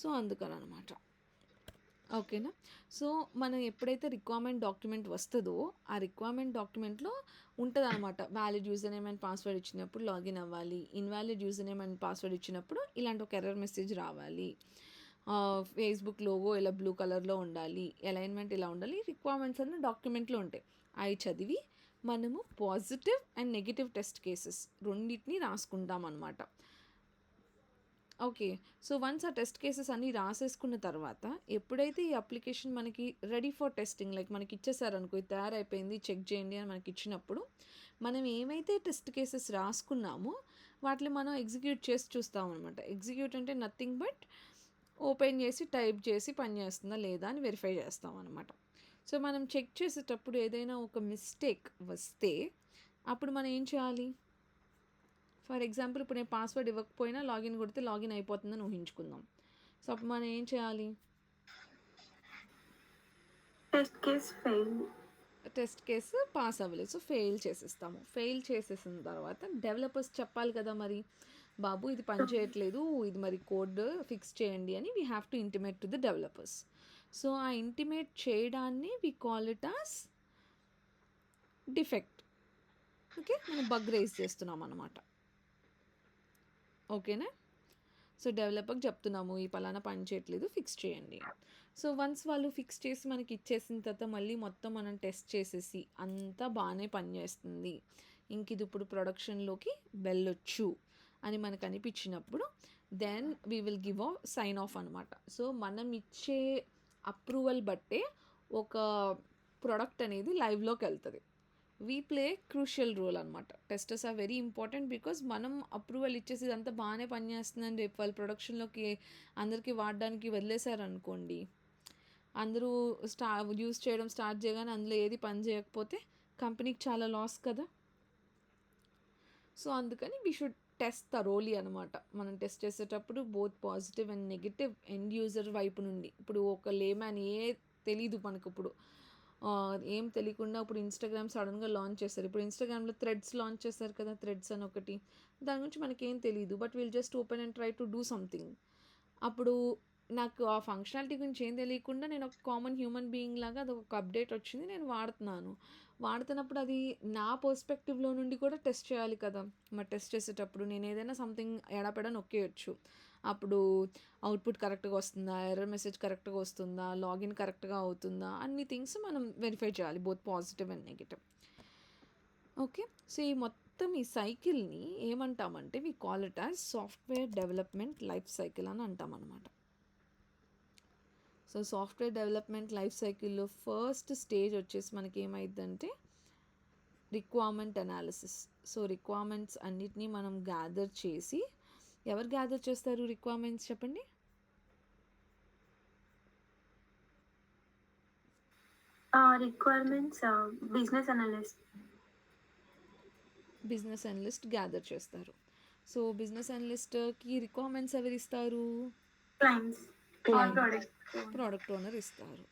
సో అందుకని అనమాట. ఓకేనా. సో మనం ఎప్పుడైతే రిక్వైర్మెంట్ డాక్యుమెంట్ వస్తుందో ఆ రిక్వైర్మెంట్ డాక్యుమెంట్లో ఉంటుంది అనమాట. Valid user name and password ఇచ్చినప్పుడు లాగిన్ అవ్వాలి, invalid user name and password ఇచ్చినప్పుడు ఇలాంటి ఒక ఎర్రర్ మెసేజ్ రావాలి, ఫేస్బుక్ లోగో ఇలా బ్లూ కలర్లో ఉండాలి, అలైన్మెంట్ ఇలా ఉండాలి. రిక్వైర్మెంట్స్ అన్న డాక్యుమెంట్లో ఉంటాయి. అవి చదివి మనము positive and negative test cases రెండింటిని రాసుకుంటాం అనమాట. ఓకే. సో వన్స్ ఆ టెస్ట్ కేసెస్ అన్నీ రాసేసుకున్న తర్వాత ఎప్పుడైతే ఈ అప్లికేషన్ మనకి రెడీ ఫర్ టెస్టింగ్ లైక్ మనకి ఇచ్చేసారనుకో, ఇది తయారైపోయింది చెక్ చేయండి అని మనకి ఇచ్చినప్పుడు మనం ఏమైతే టెస్ట్ కేసెస్ రాసుకున్నామో వాటిని మనం ఎగ్జిక్యూట్ చేసి చూస్తాం అనమాట. ఎగ్జిక్యూట్ అంటే నథింగ్ బట్ ఓపెన్ చేసి టైప్ చేసి పని చేస్తుందా లేదా అని వెరిఫై చేస్తాం అనమాట. సో మనం చెక్ చేసేటప్పుడు ఏదైనా ఒక మిస్టేక్ వస్తే అప్పుడు మనం ఏం చేయాలి? ఫర్ ఎగ్జాంపుల్ ఇప్పుడు నేను పాస్వర్డ్ ఇవ్వకపోయినా లాగిన్ కొడితే లాగిన్ అయిపోతుందని ఊహించుకుందాం. సో అప్పుడు మనం ఏం చేయాలి? టెస్ట్ కేసు పాస్ అవ్వలేదు, సో ఫెయిల్ చేసేస్తాము. ఫెయిల్ చేసేసిన తర్వాత డెవలపర్స్ చెప్పాలి కదా, మరి బాబు ఇది పని చేయట్లేదు, ఇది మరి కోడ్ ఫిక్స్ చేయండి అని we have to intimate to the developers. So ఆ ఇంటిమేట్ చేయడాన్ని we call it as defect. Okay, మనం బగ్ రేస్ చేస్తున్నాం అన్నమాట. ఓకేనా. సో డెవలపర్కి చెప్తున్నాము ఈ పలానా పని చేయట్లేదు, ఫిక్స్ చేయండి. సో వన్స్ వాళ్ళు ఫిక్స్ చేసి మనకి ఇచ్చేసిన తర్వాత మళ్ళీ మొత్తం మనం టెస్ట్ చేసేసి అంతా బాగానే పనిచేస్తుంది, ఇంక ఇది ఇప్పుడు ప్రొడక్షన్లోకి వెళ్ళొచ్చు అని మనకు అనిపించినప్పుడు then we will give a sign off అనమాట. సో మనం ఇచ్చే అప్రూవల్ బట్టే ఒక ప్రోడక్ట్ అనేది లైవ్లోకి వెళ్తుంది. వీ ప్లే క్రూషియల్ రోల్ అనమాట. Testers are very important because మనం అప్రూవల్ ఇచ్చేసి ఇదంతా బాగానే పనిచేస్తుందని రేపు వాళ్ళు ప్రొడక్షన్లోకి అందరికీ వాడడానికి వదిలేశారనుకోండి, అందరూ యూస్ చేయడం స్టార్ట్ చేయగానే అందులో ఏది పని చేయకపోతే కంపెనీకి చాలా లాస్ కదా. సో అందుకని వీ షుడ్ టెస్ట్ థరోలీ అనమాట. మనం టెస్ట్ చేసేటప్పుడు both positive and negative end user వైపు నుండి. ఇప్పుడు ఒక లేమ్యాన్ తెలీదు మనకు, ఇప్పుడు ఏం తెలియకుండా ఇప్పుడు ఇన్స్టాగ్రామ్ సడన్గా లాంచ్ చేస్తారు. ఇప్పుడు ఇన్స్టాగ్రామ్లో థ్రెడ్స్ లాంచ్ చేస్తారు కదా, థ్రెడ్స్ అని ఒకటి. దాని గురించి మనకేం తెలియదు, but will just open and try to do something. అప్పుడు నాకు ఆ ఫంక్షనాలిటీ గురించి ఏం తెలియకుండా నేను ఒక కామన్ హ్యూమన్ బీయింగ్ లాగా అది ఒక అప్డేట్ వచ్చింది, నేను వాడుతున్నప్పుడు అది నా పర్స్పెక్టివ్లో నుండి కూడా టెస్ట్ చేయాలి కదా. మరి టెస్ట్ చేసేటప్పుడు నేను ఏదైనా సంథింగ్ ఎడాపెడా నొక్కేయచ్చు. అప్పుడు అవుట్పుట్ కరెక్ట్గా వస్తుందా, ఎర్రర్ మెసేజ్ కరెక్ట్గా వస్తుందా, లాగిన్ కరెక్ట్గా అవుతుందా, అన్ని థింగ్స్ మనం వెరిఫై చేయాలి, both positive and negative. Okay. So ఈ సైకిల్ని ఏమంటామంటే we call it as software development life cycle అని అంటాం అనమాట. సో సాఫ్ట్వేర్ డెవలప్మెంట్ లైఫ్ సైకిల్లో ఫస్ట్ స్టేజ్ వచ్చేసి మనకి ఏమైందంటే రిక్వైర్మెంట్ అనాలిసిస్. సో రిక్వైర్మెంట్స్ అన్నిటినీ మనం గ్యాదర్ చేసి, ఎవరు గ్యాదర్ చేస్తారు రిక్వైర్మెంట్స్ చెప్పండి? రిక్వైర్మెంట్స్ బిజినెస్ అనలిస్ట్ గ్యాదర్ చేస్తారు. సో బిజినెస్ అనలిస్ట్కి రిక్వైర్మెంట్స్ ఎవరు ఇస్తారు? ప్రోడక్ట్ ఓనర్ ఇస్తారు.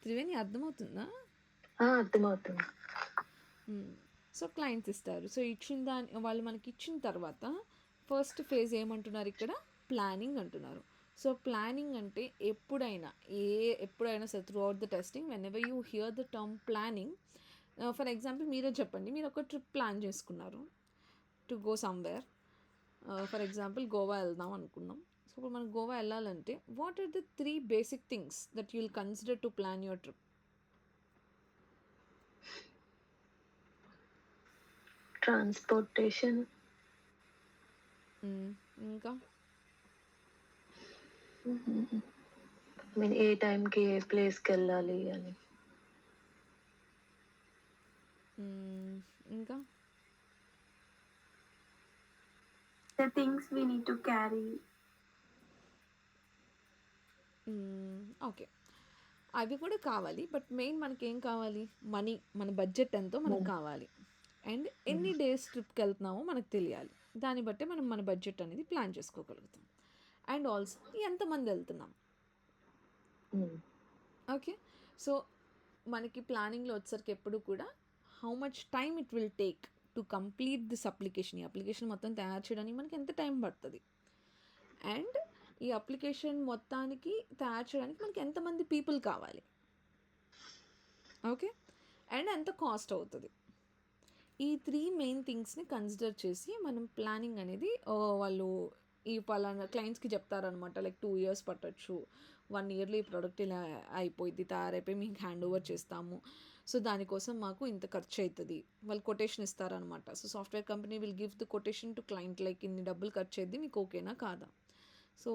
త్రివేణి అర్థమవుతుందా? అర్థమవుతుంది. సో క్లయింట్స్ ఇస్తారు. సో ఇచ్చిన వాళ్ళు మనకి ఇచ్చిన తర్వాత ఫస్ట్ ఫేజ్ ఏమంటున్నారు ఇక్కడ? ప్లానింగ్ అంటున్నారు. సో ప్లానింగ్ అంటే ఎప్పుడైనా సరే throughout the testing whenever you hear the term planning, for example మీరే చెప్పండి, మీరు ఒక ట్రిప్ ప్లాన్ చేసుకున్నారు to go somewhere. For example Goa వెళ్దాం అనుకున్నాం. సో ఇప్పుడు మనం గోవా వెళ్ళాలంటే what are the 3 basic things that you will consider to plan your trip? Transportation, ఇంకా ఏ టైంకి ఏ ప్లేస్కి వెళ్ళాలి అని. ఇంకా the things we need to carry. Okay, అవి కూడా కావాలి, బట్ మెయిన్ మనకి ఏం కావాలి? మనీ, మన బడ్జెట్ ఎంతో మనకు కావాలి, అండ్ ఎన్ని డేస్ ట్రిప్కి వెళ్తున్నామో మనకు తెలియాలి. దాన్ని బట్టే మనం మన బడ్జెట్ అనేది ప్లాన్ చేసుకోగలుగుతాం. అండ్ ఆల్సో ఎంతమంది వెళ్తున్నాం. ఓకే. సో మనకి ప్లానింగ్లో వచ్చేసరికి ఎప్పుడు కూడా how much time it will take to complete this application. ఈ అప్లికేషన్ మొత్తం తయారు చేయడానికి మనకి ఎంత టైం పడుతుంది, అండ్ ఈ అప్లికేషన్ మొత్తానికి తయారు చేయడానికి మనకి ఎంతమంది పీపుల్ కావాలి, ఓకే, అండ్ ఎంత కాస్ట్ అవుతుంది. ఈ 3 మెయిన్ థింగ్స్ని కన్సిడర్ చేసి మనం ప్లానింగ్ అనేది వాళ్ళు ఈ పలానా క్లయింట్స్కి చెప్తారనమాట. లైక్ 2 years పట్టొచ్చు, 1 yearలో ఈ ప్రోడక్ట్ ఇలా అయిపోయింది, తయారైపోయి మీకు హ్యాండ్ ఓవర్ చేస్తాము, సో దానికోసం మాకు ఇంత ఖర్చు అవుతుంది, వాళ్ళు కొటేషన్ ఇస్తారనమాట. So software company will give the quotation to client, like ఇన్ని డబ్బులు ఖర్చు అయ్యింది, మీకు ఓకేనా కాదా, సో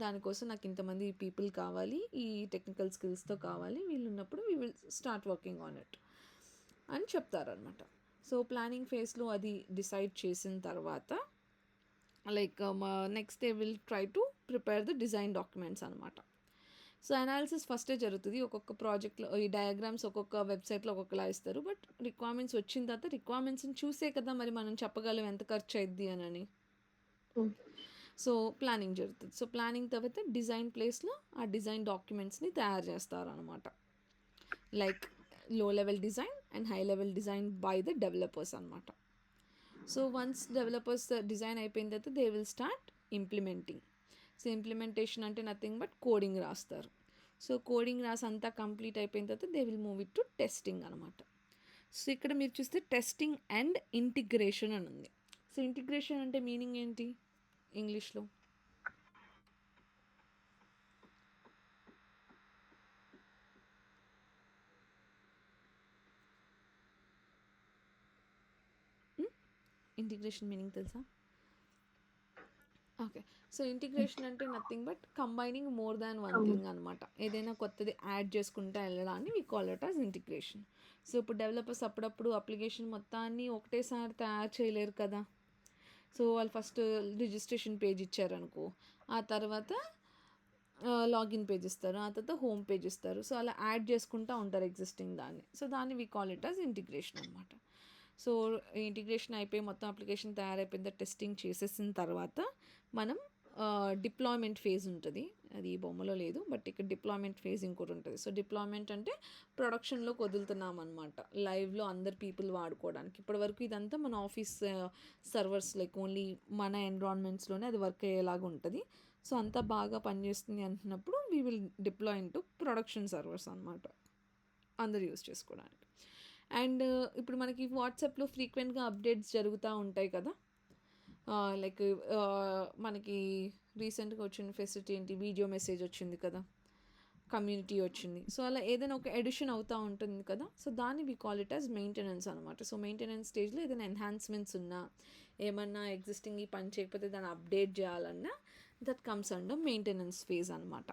దానికోసం నాకు ఇంతమంది పీపుల్ కావాలి, ఈ టెక్నికల్ స్కిల్స్తో కావాలి, వీళ్ళు ఉన్నప్పుడు we will start working on it అని చెప్తారనమాట. సో ప్లానింగ్ ఫేజ్లో అది డిసైడ్ చేసిన తర్వాత like next they will try to prepare the design documents అనమాట. సో అనాలిసిస్ ఫస్టే జరుగుతుంది. ఒక్కొక్క ప్రాజెక్ట్లో ఈ డయాగ్రామ్స్ ఒక్కొక్క వెబ్సైట్లో ఒక్కొక్కలా ఇస్తారు, బట్ రిక్వైర్మెంట్స్ వచ్చిన తర్వాత రిక్వైర్మెంట్స్ని చూసే కదా మరి మనం చెప్పగలం ఎంత ఖర్చు అయింది అని. సో ప్లానింగ్ జరుగుతుంది. సో ప్లానింగ్ తర్వాత డిజైన్ ప్లేస్లో ఆ డిజైన్ డాక్యుమెంట్స్ని తయారు చేస్తారనమాట. లైక్ లో level design and high level design by the developers అనమాట. సో వన్స్ డెవలపర్స్ డిజైన్ అయిపోయిన తర్వాత they will start implementing. So implementation అంటే నథింగ్ బట్ కోడింగ్ రాస్తారు. సో కోడింగ్ రాసి అంతా కంప్లీట్ అయిపోయిన తర్వాత they will move it to testing అనమాట. సో ఇక్కడ మీరు చూస్తే టెస్టింగ్ అండ్ ఇంటిగ్రేషన్ అని ఉంది. సో ఇంటిగ్రేషన్ అంటే మీనింగ్ ఏంటి ఇంగ్లీష్లో? ఇంటిగ్రేషన్ మీనింగ్ తెలుసా? ఓకే, సో ఇంటిగ్రేషన్ అంటే nothing but combining more than one thing అనమాట. ఏదైనా కొత్తది యాడ్ చేసుకుంటా వెళ్ళడాన్ని we call it as integration. So ఇప్పుడు డెవలపర్స్ అప్పుడప్పుడు అప్లికేషన్ మొత్తాన్ని ఒకటేసారి తయారు చేయలేరు కదా. సో వాళ్ళు ఫస్ట్ రిజిస్ట్రేషన్ పేజ్ ఇచ్చారనుకో, ఆ తర్వాత లాగిన్ పేజ్ ఇస్తారు, ఆ తర్వాత హోమ్ పేజ్ ఇస్తారు. సో అలా యాడ్ చేసుకుంటూ ఉంటారు ఎగ్జిస్టింగ్ దాన్ని. సో దాన్ని we call it as integration అనమాట. సో ఇంటిగ్రేషన్ అయిపోయి మొత్తం అప్లికేషన్ తయారైపోయింది, టెస్టింగ్ చేసేసిన తర్వాత మనం డిప్లాయ్మెంట్ ఫేజ్ ఉంటుంది. అది ఈ బొమ్మలో లేదు, బట్ ఇక్కడ డిప్లాయ్మెంట్ ఫేజ్ ఇంకోటి ఉంటుంది. సో డిప్లాయ్మెంట్ అంటే ప్రొడక్షన్లోకి వదులుతున్నాం అనమాట, లైవ్లో అందరు పీపుల్ వాడుకోవడానికి. ఇప్పటివరకు ఇదంతా మన ఆఫీస్ సర్వర్స్ లైక్ ఓన్లీ మన ఎన్విరాన్మెంట్స్లోనే అది వర్క్ అయ్యేలాగా ఉంటుంది. సో అంతా బాగా పనిచేస్తుంది అంటున్నప్పుడు we will deploy in to production servers అనమాట, అందరు యూజ్ చేసుకోవడానికి. అండ్ ఇప్పుడు మనకి వాట్సాప్లో ఫ్రీక్వెంట్గా అప్డేట్స్ జరుగుతూ ఉంటాయి కదా. లైక్ మనకి రీసెంట్గా వచ్చిన ఫెసిలిటీ ఏంటి, వీడియో మెసేజ్ వచ్చింది కదా, కమ్యూనిటీ వచ్చింది. సో అలా ఏదైనా ఒక ఎడిషన్ అవుతూ ఉంటుంది కదా. సో దాన్ని we call it as maintenance అనమాట. సో మెయింటెనెన్స్ స్టేజ్లో ఏదైనా ఎన్హాన్స్మెంట్స్ ఉన్నా, ఏమన్నా ఎగ్జిస్టింగ్ ఈ పని చేయకపోతే దాన్ని అప్డేట్ చేయాలన్నా that comes under maintenance phase అనమాట.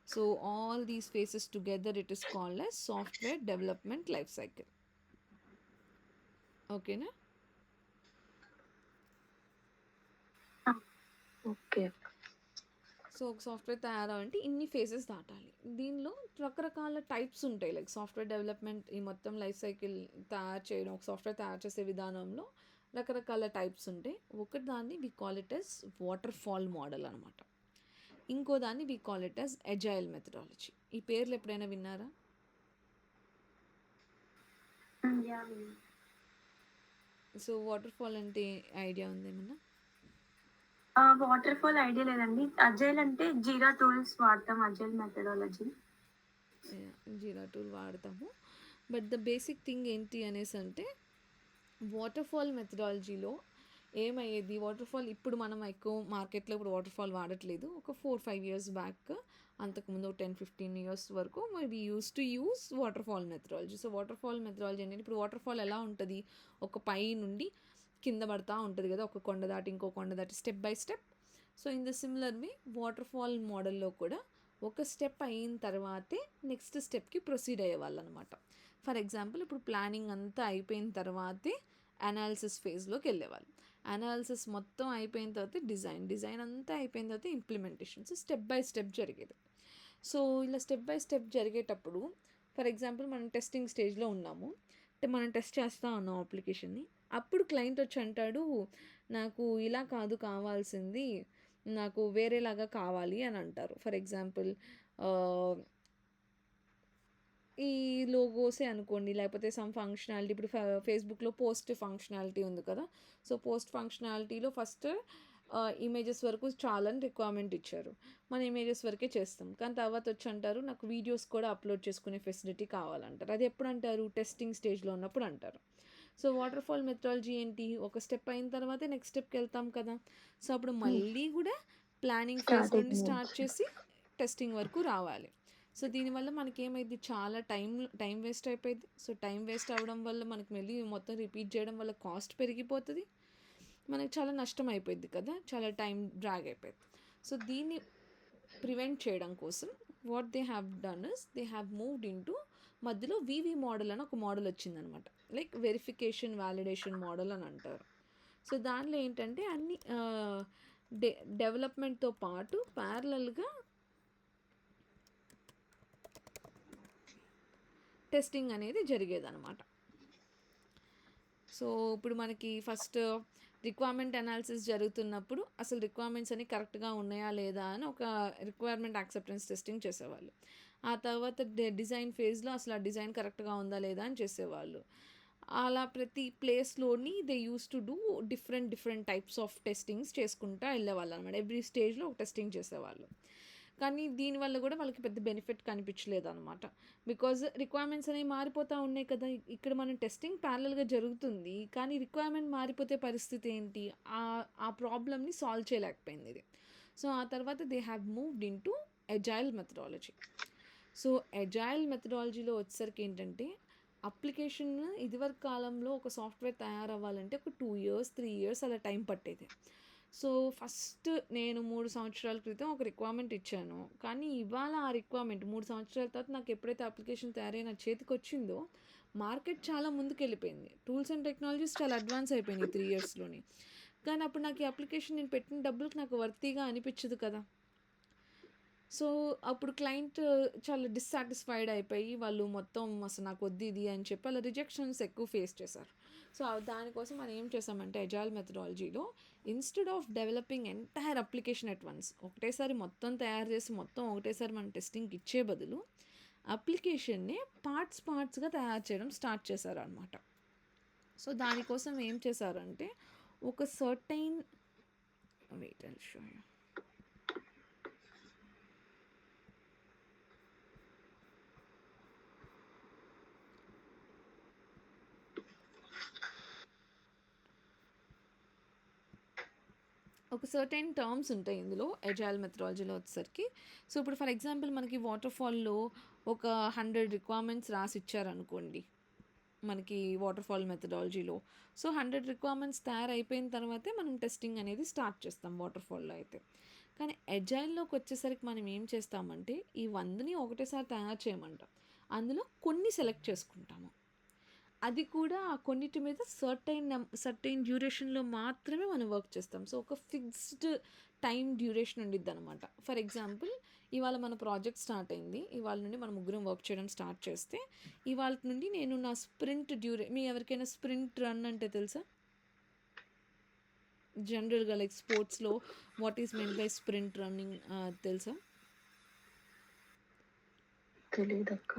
So all these phases together it is called as software development life cycle. Okay na? Okay. So ఒక సాఫ్ట్వేర్ తయారవ్వాలంటే ఇన్ని ఫేజెస్ దాటాలి. దీనిలో రకరకాల టైప్స్ ఉంటాయి. లైక్ సాఫ్ట్వేర్ డెవలప్మెంట్ ఈ మొత్తం లైఫ్ సైకిల్ తయారు చేయడం, ఒక సాఫ్ట్వేర్ తయారు చేసే విధానంలో రకరకాల టైప్స్ ఉంటాయి. ఒకటి దాన్ని we call it as waterfall model అనమాట. ఇంకో దాన్ని we call it as agile methodology. ఈ పేర్లు ఎప్పుడైనా విన్నారా? సో వాటర్ ఫాల్ అంటే ఐడియా ఉంది ఏమన్నా? వాటర్ ఫాల్ ఐడియా లేదండి. అజైల్ అంటే జీరా టూల్స్ వాడతాం, అజైల్ మెథడాలజీ. జీరా టూల్ వాడతాము. బట్ ద బేసిక్ థింగ్ ఏంటి అనేసి అంటే వాటర్ ఫాల్ మెథడాలజీలో ఏమయ్యేది, వాటర్ ఫాల్ ఇప్పుడు మనం ఎక్కువ మార్కెట్లో ఇప్పుడు వాటర్ ఫాల్ వాడట్లేదు. ఒక 4-5 years బ్యాక్, అంతకుముందు 10-15 years వరకు we use water fall methodology. So water fall methodology అంటే ఇప్పుడు వాటర్ ఫాల్ ఎలా ఉంటుంది, ఒక పై నుండి కింద పడతా ఉంటుంది కదా, ఒక కొండ దాటి ఇంకో కొండ దాటి step by step. So in the similar way water fall మోడల్లో కూడా ఒక స్టెప్ అయిన తర్వాతే నెక్స్ట్ స్టెప్కి ప్రొసీడ్ అయ్యేవాళ్ళు అనమాట. ఫర్ ఎగ్జాంపుల్ ఇప్పుడు ప్లానింగ్ అంతా అయిపోయిన తర్వాతే అనాలిసిస్ ఫేజ్లోకి వెళ్ళేవాళ్ళు. అనాలిసిస్ మొత్తం అయిపోయిన తర్వాత డిజైన్ అంతా అయిపోయిన తర్వాత implementation. So step by step జరిగేది. సో ఇలా స్టెప్ బై స్టెప్ జరిగేటప్పుడు ఫర్ ఎగ్జాంపుల్ మనం టెస్టింగ్ స్టేజ్లో ఉన్నాము, అంటే మనం టెస్ట్ చేస్తూ ఉన్నాం అప్లికేషన్ని. అప్పుడు క్లయింట్ వచ్చి అంటాడు, నాకు ఇలా కాదు కావాల్సింది, నాకు వేరేలాగా కావాలి అని అంటారు. ఫర్ ఎగ్జాంపుల్ ఈ లోగోసే అనుకోండి, లేకపోతే సమ్ ఫంక్షనాలిటీ. ఇప్పుడు ఫేస్బుక్లో పోస్ట్ ఫంక్షనాలిటీ ఉంది కదా. సో పోస్ట్ ఫంక్షనాలిటీలో ఫస్ట్ ఇమేజెస్ వరకు చాలని రిక్వైర్మెంట్ ఇచ్చారు. మన ఇమేజెస్ వరకే చేస్తాం. కానీ తర్వాత వచ్చి అంటారు నాకు వీడియోస్ కూడా అప్లోడ్ చేసుకునే ఫెసిలిటీ కావాలంటారు. అది ఎప్పుడు అంటారు? టెస్టింగ్ స్టేజ్లో ఉన్నప్పుడు అంటారు. సో వాటర్ ఫాల్ మెథడాలజీ ఏంటి? ఒక స్టెప్ అయిన తర్వాతే నెక్స్ట్ స్టెప్కి వెళ్తాం కదా. సో అప్పుడు మళ్ళీ కూడా ప్లానింగ్ ఫేజ్ స్టార్టింగ్ నుండి స్టార్ట్ నుంచి. చేసి టెస్టింగ్ వరకు రావాలి. సో దీనివల్ల మనకేమైంది, చాలా టైం వేస్ట్ అయిపోయింది. సో టైం వేస్ట్ అవ్వడం వల్ల మనకి మళ్ళీ మొత్తం రిపీట్ చేయడం వల్ల కాస్ట్ పెరిగిపోతుంది, మనకి చాలా నష్టం అయిపోయింది కదా, చాలా టైం డ్రాగ్ అయిపోయింది. సో దీన్ని ప్రివెంట్ చేయడం కోసం what they have done is they have moved into మధ్యలో వివి మోడల్ అని ఒక మోడల్ వచ్చిందనమాట. లైక్ వెరిఫికేషన్ వ్యాలిడేషన్ మోడల్ అని అంటారు. సో దానిలో ఏంటంటే అన్ని డెవలప్మెంట్తో పాటు ప్యారలల్గా టెస్టింగ్ అనేది జరిగేదన్నమాట. సో ఇప్పుడు మనకి ఫస్ట్ రిక్వైర్మెంట్ అనాలిసిస్ జరుగుతున్నప్పుడు అసలు రిక్వైర్మెంట్స్ అన్ని కరెక్ట్గా ఉన్నాయా లేదా అని ఒక రిక్వైర్మెంట్ యాక్సెప్టెన్స్ టెస్టింగ్ చేసేవాళ్ళు. ఆ తర్వాత డిజైన్ ఫేజ్లో అసలు ఆ డిజైన్ కరెక్ట్గా ఉందా లేదా అని చేసేవాళ్ళు. అలా ప్రతి ప్లేస్లోని they use to do different types of testings చేసుకుంటూ వెళ్ళేవాళ్ళు అనమాట. ఎవ్రీ స్టేజ్లో ఒక టెస్టింగ్ చేసేవాళ్ళు. కానీ దీనివల్ల కూడా వాళ్ళకి పెద్ద బెనిఫిట్ కనిపించలేదు అనమాట. బికాజ్ రిక్వైర్మెంట్స్ అనేవి మారిపోతూ ఉన్నాయి కదా. ఇక్కడ మనం టెస్టింగ్ ప్యారలల్గా జరుగుతుంది, కానీ రిక్వైర్మెంట్ మారిపోతే పరిస్థితి ఏంటి, ఆ ప్రాబ్లమ్ని సాల్వ్ చేయలేకపోయింది ఇది. సో ఆ తర్వాత they have moved in to agile methodology. So agile మెథడాలజీలో వచ్చేసరికి ఏంటంటే అప్లికేషన్ ఇదివరకు కాలంలో ఒక సాఫ్ట్వేర్ తయారవ్వాలంటే ఒక 2 years 3 years అలా టైం పట్టేది. సో ఫస్ట్ నేను 3 సంవత్సరాల క్రితం ఒక రిక్వైర్మెంట్ ఇచ్చాను, కానీ ఇవాళ ఆ రిక్వైర్మెంట్ 3 సంవత్సరాల తర్వాత నాకు ఎప్పుడైతే అప్లికేషన్ తయారై నా చేతికి వచ్చిందో మార్కెట్ చాలా ముందుకు వెళ్ళిపోయింది. టూల్స్ అండ్ టెక్నాలజీస్ చాలా అడ్వాన్స్ అయిపోయినాయి 3 yearsలోని. కానీ అప్పుడు నాకు ఈ అప్లికేషన్ నేను పెట్టిన డబ్బులకు నాకు వర్తీగా అనిపించదు కదా. సో అప్పుడు క్లయింట్ చాలా డిస్సాటిస్ఫైడ్ అయిపోయి వాళ్ళు మొత్తం అసలు నాకు వద్దు ఇది అని చెప్పి అలా రిజెక్షన్స్ ఎక్కువ ఫేస్ చేశారు. సో దానికోసం మనం ఏం చేసామంటే ఎజైల్ మెథడాలజీలో instead of developing entire application at once, ఒకటేసారి మొత్తం తయారు చేసి మొత్తం ఒకటేసారి మన టెస్టింగ్కి ఇచ్చే బదులు అప్లికేషన్ని పార్ట్స్గా తయారు చేయడం స్టార్ట్ చేశారు అనమాట. సో దానికోసం ఏం చేశారంటే ఒక సర్టైన్ వెయిట్ అండ్ షో ఒక సర్టెన్ టర్మ్స్ ఉంటాయి ఇందులో ఎజైల్ మెథడాలజీలో వచ్చేసరికి. సో ఇప్పుడు ఫర్ ఎగ్జాంపుల్ మనకి వాటర్ ఫాల్లో ఒక 100 రిక్వైర్మెంట్స్ రాసి ఇచ్చారనుకోండి మనకి వాటర్ ఫాల్ మెథడాలజీలో. సో 100 రిక్వైర్మెంట్స్ తయారైపోయిన తర్వాతే మనం టెస్టింగ్ అనేది స్టార్ట్ చేస్తాం వాటర్ ఫాల్లో అయితే. కానీ ఎజైల్లోకి వచ్చేసరికి మనం ఏం చేస్తామంటే ఈ 100ని ఒకటేసారి తయారు చేయమంటాం, అందులో కొన్ని సెలెక్ట్ చేసుకుంటాము. అది కూడా ఆ కొన్నిటి మీద సర్టైన్ డ్యూరేషన్లో మాత్రమే మనం వర్క్ చేస్తాం. సో ఒక ఫిక్స్డ్ టైం డ్యూరేషన్ ఉండిద్ది అనమాట. ఫర్ ఎగ్జాంపుల్ ఇవాళ మన ప్రాజెక్ట్ స్టార్ట్ అయింది, ఇవాళ నుండి మనం ముగ్గురం వర్క్ చేయడం స్టార్ట్ చేస్తే ఇవాళ నుండి నేను నా స్ప్రింట్ మీ ఎవరికైనా స్ప్రింట్ రన్ అంటే తెలుసా? జనరల్గా లైక్ స్పోర్ట్స్లో what is men by sprint running తెలుసా? తెలీదక్క.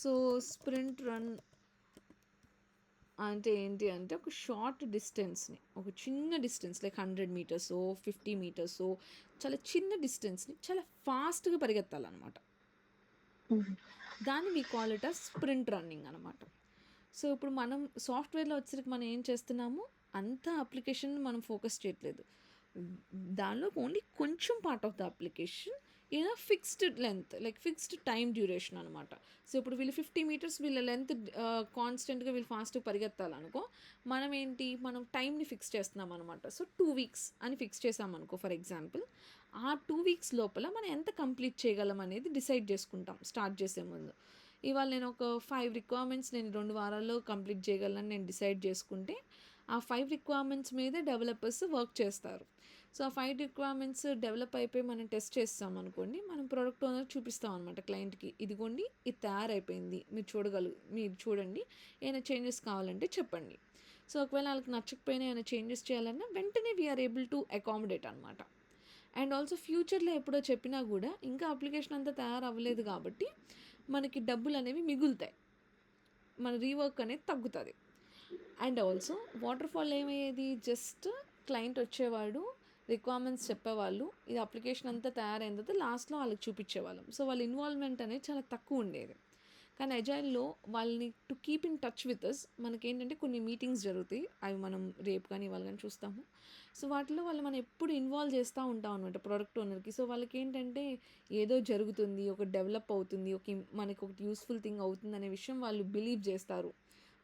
సో స్ప్రింట్ రన్ అంటే ఏంటి అంటే ఒక షార్ట్ డిస్టెన్స్ని, ఒక చిన్న డిస్టెన్స్ లైక్ 100 meters 50 meters చాలా చిన్న డిస్టెన్స్ని చాలా ఫాస్ట్గా పరిగెత్తాలన్నమాట. దాన్ని we call it as sprint running అనమాట. సో ఇప్పుడు మనం సాఫ్ట్వేర్లో వచ్చేసరికి మనం ఏం చేస్తున్నాము, అంత అప్లికేషన్ మనం ఫోకస్ చేయట్లేదు, దానిలో ఓన్లీ కొంచెం part of the application in fixed length like fixed time duration అనమాట. సో ఇప్పుడు వీళ్ళు 50 meters వీళ్ళ లెంత్ కాన్స్టెంట్గా వీళ్ళు ఫాస్ట్గా పరిగెత్తాలనుకో, మనం టైంని ఫిక్స్ చేస్తున్నాం అనమాట. సో 2 weeks అని ఫిక్స్ చేసామనుకో ఫర్ ఎగ్జాంపుల్, ఆ 2 weeks లోపల మనం ఎంత కంప్లీట్ చేయగలం అనేది డిసైడ్ చేసుకుంటాం స్టార్ట్ చేసే ముందు. ఇవాళ నేను ఒక 5 రిక్వైర్మెంట్స్ నేను 2 వారాల్లో కంప్లీట్ చేయగలను నేను డిసైడ్ చేసుకుంటే ఆ 5 రిక్వైర్మెంట్స్ మీద డెవలపర్స్ వర్క్ చేస్తారు. సో ఆ 5 రిక్వైర్మెంట్స్ డెవలప్ అయిపోయి మనం టెస్ట్ చేస్తాం అనుకోండి, మనం ప్రోడక్ట్ ఓనర్ చూపిస్తాం అనమాట క్లయింట్కి, ఇదిగోండి ఇది తయారైపోయింది మీరు చూడండి, ఏమైనా చేంజెస్ కావాలంటే చెప్పండి. సో ఒకవేళ వాళ్ళకి నచ్చకపోయినా ఏమైనా చేంజెస్ చేయాలన్నా వెంటనే వీఆర్ ఏబుల్ టు అకామిడేట్ అనమాట. అండ్ ఆల్సో ఫ్యూచర్లో ఎప్పుడో చెప్పినా కూడా ఇంకా అప్లికేషన్ అంతా తయారవ్వలేదు కాబట్టి మనకి డబ్బులు అనేవి మిగులుతాయి, మన రీవర్క్ అనేది తగ్గుతుంది. అండ్ ఆల్సో వాటర్ ఫాల్ ఏమయ్యేది, జస్ట్ క్లయింట్ వచ్చేవాడు, రిక్వైర్మెంట్స్ చెప్పేవాళ్ళు, ఇది అప్లికేషన్ అంతా తయారైన తర్వాత లాస్ట్లో వాళ్ళకి చూపించేవాళ్ళం. సో వాళ్ళ ఇన్వాల్వ్మెంట్ అనేది చాలా తక్కువ ఉండేది. కానీ అజైల్లో వాళ్ళని to keep in touch with us మనకేంటంటే కొన్ని మీటింగ్స్ జరుగుతాయి, అవి మనం రేపు కానీ ఇవాళ కానీ చూస్తాము. సో వాటిలో మనం ఎప్పుడు ఇన్వాల్వ్ చేస్తూ ఉంటాం అనమాట ప్రోడక్ట్ ఓనర్కి. సో వాళ్ళకి ఏంటంటే ఏదో జరుగుతుంది, ఒక డెవలప్ అవుతుంది, మనకి ఒకటి యూస్ఫుల్ థింగ్ అవుతుంది అనే విషయం వాళ్ళు బిలీవ్ చేస్తారు,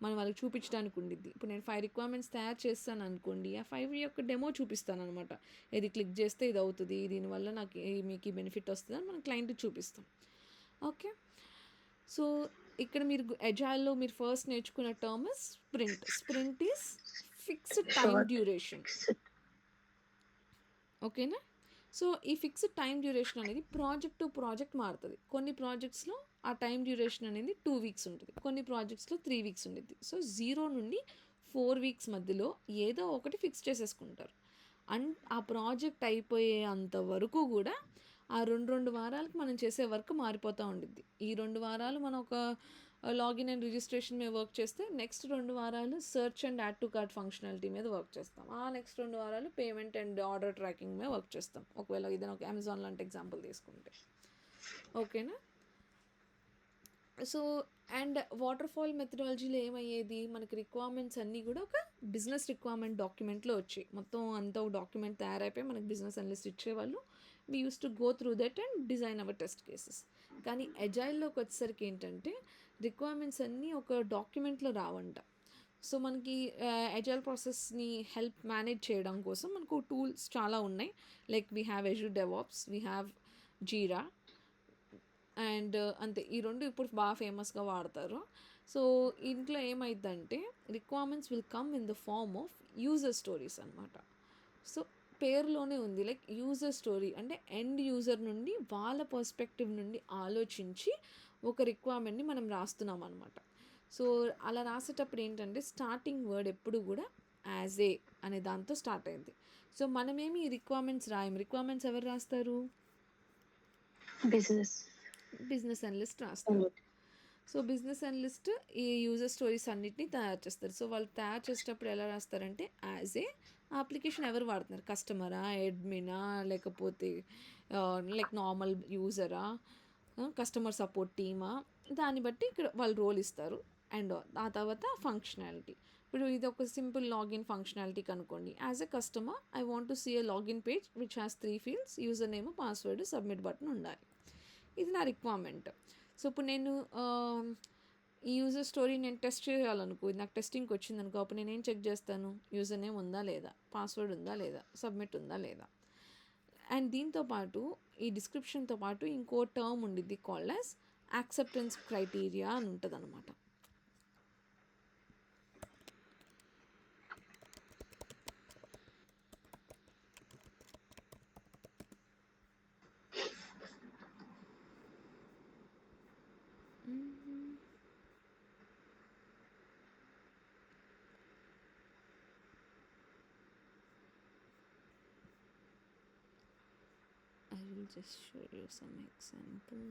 మనం వాళ్ళకి చూపించడానికి ఉండిద్ది. ఇప్పుడు నేను 5 రిక్వైర్మెంట్స్ తయారు చేస్తాను అనుకోండి, ఆ 5 యొక్క డెమో చూపిస్తాను అనమాట. ఇది క్లిక్ చేస్తే ఇది అవుతుంది, దీనివల్ల మీకు ఈ బెనిఫిట్ వస్తుంది అని మనం క్లయింట్కి చూపిస్తాం. ఓకే, సో ఇక్కడ మీరు అజైల్లో మీరు ఫస్ట్ నేర్చుకున్న term sprint. Sprint is fixed time duration. ఓకేనా? సో ఈ ఫిక్స్డ్ టైం డ్యూరేషన్ అనేది ప్రాజెక్ట్ టు ప్రాజెక్ట్ మారుతుంది. కొన్ని ప్రాజెక్ట్స్లో ఆ టైం డ్యూరేషన్ అనేది 2 వీక్స్ ఉంటుంది, కొన్ని ప్రాజెక్ట్స్లో 3 వీక్స్ ఉంటుంది. సో 0 నుండి 4 వీక్స్ మధ్యలో ఏదో ఒకటి ఫిక్స్ చేసేసుకుంటారు. అండ్ ఆ ప్రాజెక్ట్ అయిపోయే అంతవరకు కూడా ఆ 2 వారాలకు మనం చేసే వర్క్ మారిపోతూ ఉండిద్ది. ఈ 2 వారాలు మనం ఒక లాగిన్ అండ్ రిజిస్ట్రేషన్ మీద వర్క్ చేస్తే, నెక్స్ట్ 2 వారాలు search and add to cart functionality మీద వర్క్ చేస్తాం. ఆ నెక్స్ట్ 2 వారాలు పేమెంట్ అండ్ ఆర్డర్ ట్రాకింగ్ మీద వర్క్ చేస్తాం, ఒకవేళ ఏదైనా ఒక అమెజాన్ లాంటి ఎగ్జాంపుల్ తీసుకుంటే. ఓకేనా? సో అండ్ వాటర్ ఫాల్ మెథడాలజీలో ఏమయ్యేది, మనకి రిక్వైర్మెంట్స్ అన్నీ కూడా ఒక బిజినెస్ రిక్వైర్మెంట్ డాక్యుమెంట్లో వచ్చాయి. మొత్తం అంతా ఒక డాక్యుమెంట్ తయారైపోయి మనకి బిజినెస్ అనలిస్ట్ ఇచ్చేవాళ్ళు. We use to go through that and design our test cases. కానీ అజైల్లోకి వచ్చేసరికి ఏంటంటే రిక్వైర్మెంట్స్ అన్నీ ఒక డాక్యుమెంట్లో రావంట. సో మనకి అజైల్ ప్రాసెస్ని హెల్ప్ మేనేజ్ చేయడం కోసం మనకు టూల్స్ చాలా ఉన్నాయి. Like we have Azure DevOps, we have Jira and అంతే. ఈ 2 ఇప్పుడు బాగా ఫేమస్గా వాడతారు. సో ఇంట్లో ఏమైందంటే requirements will come in the form of user stories అనమాట. సో పేరులోనే ఉంది, లైక్ యూజర్ స్టోరీ అంటే ఎండ్ యూజర్ నుండి వాళ్ళ పర్స్పెక్టివ్ నుండి ఆలోచించి ఒక రిక్వైర్మెంట్ని మనం రాస్తున్నాం అనమాట. సో అలా రాసేటప్పుడు ఏంటంటే స్టార్టింగ్ వర్డ్ ఎప్పుడు కూడా యాజ్ ఏ అనే దాంతో స్టార్ట్ అయింది. సో మనమేమి రిక్వైర్మెంట్స్ రాయం, రిక్వైర్మెంట్స్ ఎవరు రాస్తారు, బిజినెస్ అనలిస్ట్ రాస్తారు. సో బిజినెస్ అనలిస్ట్ ఈ యూజర్ స్టోరీస్ అన్నిటిని తయారు చేస్తారు. సో వాళ్ళు తయారు చేసేటప్పుడు ఎలా రాస్తారంటే యాజ్ ఏ అప్లికేషన్ ఎవరు వాడుతున్నారు, కస్టమరా, అడ్మినా, లేకపోతే లైక్ నార్మల్ యూజరా, కస్టమర్ సపోర్ట్ టీమా, దాన్ని బట్టి ఇక్కడ వాళ్ళు రోల్ ఇస్తారు. అండ్ ఆ తర్వాత ఫంక్షనాలిటీ. ఇప్పుడు ఇది ఒక సింపుల్ లాగిన్ ఫంక్షనాలిటీ కనుక్కోండి. As a customer I want to see a login page which has 3 fields, user name, password, submit button ఉండాలి. ఇది నా రిక్వైర్మెంట్. సో ఇప్పుడు నేను ఈ యూజర్ స్టోరీ నేను టెస్ట్ చేయాలనుకో, నాకు టెస్టింగ్కి వచ్చింది అనుకో, అప్పుడు నేను ఏం చెక్ చేస్తాను, యూజర్ నేమ్ ఉందా లేదా, పాస్వర్డ్ ఉందా లేదా, సబ్మిట్ ఉందా లేదా. అండ్ దీంతో పాటు ఈ డిస్క్రిప్షన్తో పాటు ఇంకో టర్మ్ ఉండిద్ది కాల్డ్ యాజ్ యాక్సెప్టెన్స్ క్రైటీరియా అని ఉంటుంది అనమాట. I will just show you some example.